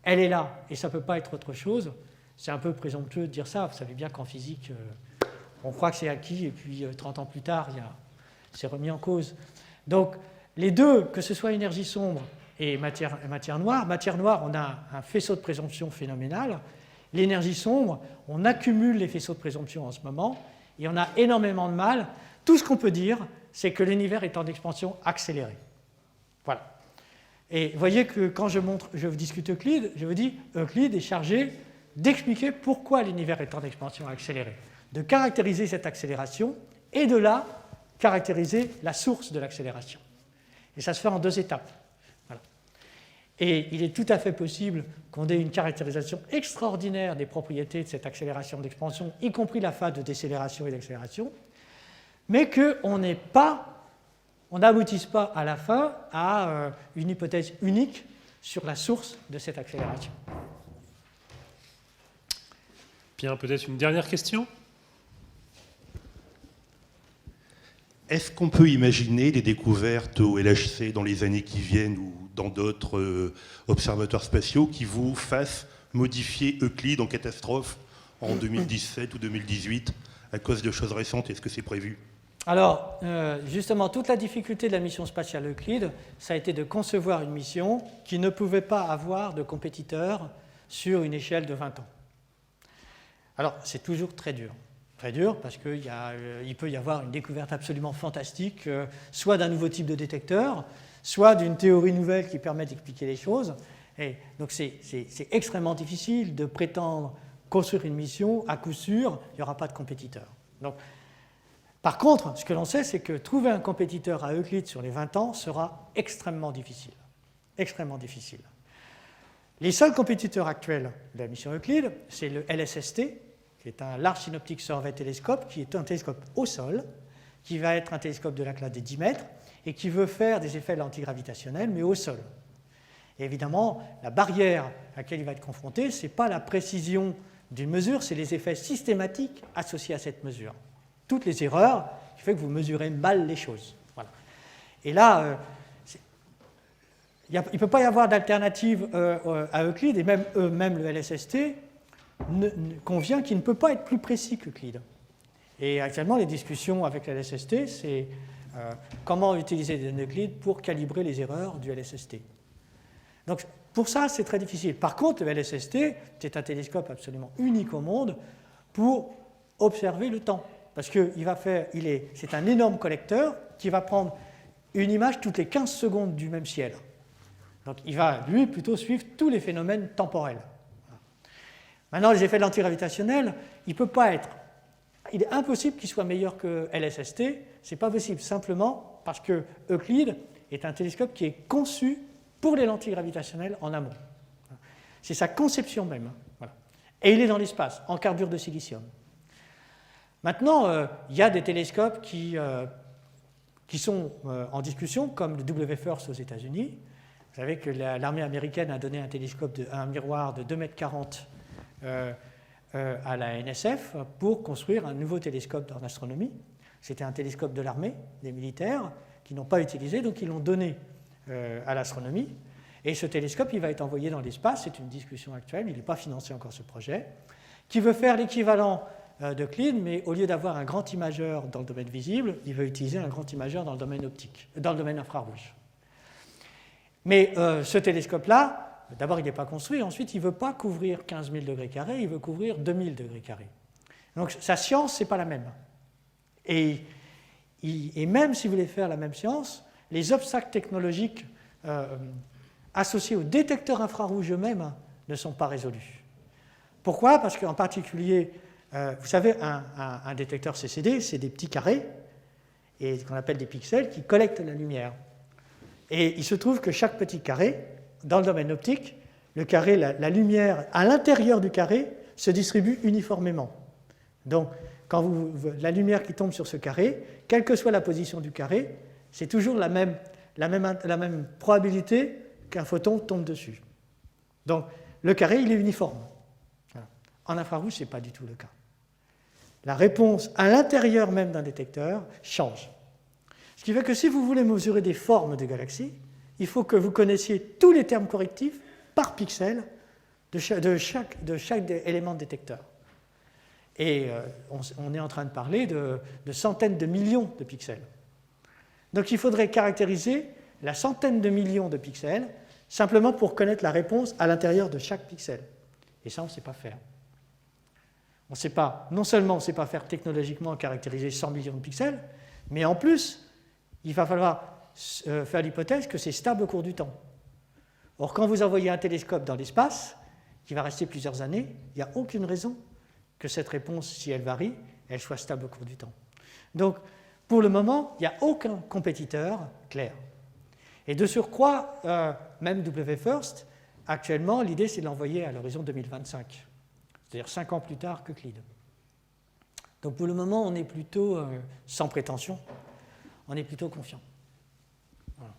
elle est là et ça ne peut pas être autre chose? C'est un peu présomptueux de dire ça. Vous savez bien qu'en physique, on croit que c'est acquis et puis 30 ans plus tard, c'est remis en cause. Donc, les deux, que ce soit énergie sombre et matière noire, on a un faisceau de présomption phénoménal. L'énergie sombre, on accumule les faisceaux de présomption en ce moment et on a énormément de mal. Tout ce qu'on peut dire, c'est que l'univers est en expansion accélérée. Voilà. Et vous voyez que quand je discute Euclide, je vous dis, Euclide est chargé d'expliquer pourquoi l'univers est en expansion accélérée, de caractériser cette accélération et de là, caractériser la source de l'accélération. Et ça se fait en 2 étapes. Voilà. Et il est tout à fait possible qu'on ait une caractérisation extraordinaire des propriétés de cette accélération d'expansion, y compris la phase de décélération et d'accélération, mais qu'on n'aboutisse pas à la fin à une hypothèse unique sur la source de cette accélération. Bien, peut-être une dernière question? Est-ce qu'on peut imaginer des découvertes au LHC dans les années qui viennent ou dans d'autres observatoires spatiaux qui vous fassent modifier Euclide en catastrophe en 2017 ou 2018 à cause de choses récentes? Est-ce que c'est prévu? Alors, justement, toute la difficulté de la mission spatiale Euclide, ça a été de concevoir une mission qui ne pouvait pas avoir de compétiteurs sur une échelle de 20 ans. Alors, c'est toujours très dur. Très dur parce qu'il peut y avoir une découverte absolument fantastique, soit d'un nouveau type de détecteur, soit d'une théorie nouvelle qui permet d'expliquer les choses. Et donc c'est extrêmement difficile de prétendre construire une mission, à coup sûr, il n'y aura pas de compétiteur. Donc, par contre, ce que l'on sait, c'est que trouver un compétiteur à Euclide sur les 20 ans sera extrêmement difficile. Extrêmement difficile. Les seuls compétiteurs actuels de la mission Euclide, c'est le LSST, qui est un Large Synoptic Survey Telescope, qui est un télescope au sol, qui va être un télescope de la classe des 10 mètres, et qui veut faire des effets antigravitationnels, mais au sol. Et évidemment, la barrière à laquelle il va être confronté, ce n'est pas la précision d'une mesure, c'est les effets systématiques associés à cette mesure. Toutes les erreurs qui font que vous mesurez mal les choses. Voilà. Et là, il ne peut pas y avoir d'alternative à Euclide, et même le LSST convient qu'il ne peut pas être plus précis qu'Euclide. Et actuellement, les discussions avec la LSST, c'est comment utiliser des données Euclide pour calibrer les erreurs du LSST. Donc, pour ça, c'est très difficile. Par contre, le LSST, c'est un télescope absolument unique au monde pour observer le temps. Parce que c'est un énorme collecteur qui va prendre une image toutes les 15 secondes du même ciel. Donc il va, lui, plutôt suivre tous les phénomènes temporels. Maintenant, les effets de l'antigravitationnel, il est impossible qu'il soit meilleur que LSST. Ce n'est pas possible, simplement parce que Euclide est un télescope qui est conçu pour les lentilles gravitationnelles en amont. C'est sa conception même. Voilà. Et il est dans l'espace, en carbure de silicium. Maintenant, il y a des télescopes qui sont en discussion, comme le WFIRST aux États-Unis. Vous savez que l'armée américaine a donné un miroir de 2,40 m à la NSF pour construire un nouveau télescope en astronomie. C'était un télescope de l'armée, des militaires, qui n'ont pas utilisé, donc ils l'ont donné à l'astronomie. Et ce télescope, il va être envoyé dans l'espace, c'est une discussion actuelle, il n'est pas financé encore ce projet, qui veut faire l'équivalent d'Euclide, mais au lieu d'avoir un grand imageur dans le domaine visible, il veut utiliser un grand imageur dans le domaine optique, dans le domaine infrarouge. Mais ce télescope-là, d'abord, il n'est pas construit, ensuite, il ne veut pas couvrir 15 000 degrés carrés, il veut couvrir 2000 degrés carrés. Donc sa science, ce n'est pas la même. Et même si vous voulez faire la même science, les obstacles technologiques associés aux détecteurs infrarouges eux-mêmes ne sont pas résolus. Pourquoi? Parce qu'en particulier, vous savez, un détecteur CCD, c'est des petits carrés, et qu'on appelle des pixels, qui collectent la lumière. Et il se trouve que chaque petit carré, dans le domaine optique, le carré, la lumière à l'intérieur du carré se distribue uniformément. Donc, quand la lumière qui tombe sur ce carré, quelle que soit la position du carré, c'est toujours la même probabilité qu'un photon tombe dessus. Donc, le carré, il est uniforme. Voilà. En infrarouge, ce n'est pas du tout le cas. La réponse à l'intérieur même d'un détecteur change. Ce qui fait que si vous voulez mesurer des formes de galaxies, il faut que vous connaissiez tous les termes correctifs par pixel de chaque élément de détecteur. Et on est en train de parler de centaines de millions de pixels. Donc il faudrait caractériser la centaine de millions de pixels simplement pour connaître la réponse à l'intérieur de chaque pixel. Et ça, on ne sait pas faire. On ne sait pas, non seulement on ne sait pas faire technologiquement caractériser 100 millions de pixels, mais en plus, il va falloir faire l'hypothèse que c'est stable au cours du temps. Or, quand vous envoyez un télescope dans l'espace, qui va rester plusieurs années, il n'y a aucune raison que cette réponse, si elle varie, elle soit stable au cours du temps. Donc, pour le moment, il n'y a aucun compétiteur clair. Et de surcroît, même WFIRST, actuellement, l'idée, c'est de l'envoyer à l'horizon 2025, c'est-à-dire 5 ans plus tard qu'Euclide. Donc, pour le moment, on est plutôt sans prétention, on est plutôt confiant. Voilà.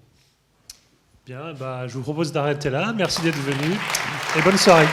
Bien, je vous propose d'arrêter là. Merci d'être venu et bonne soirée.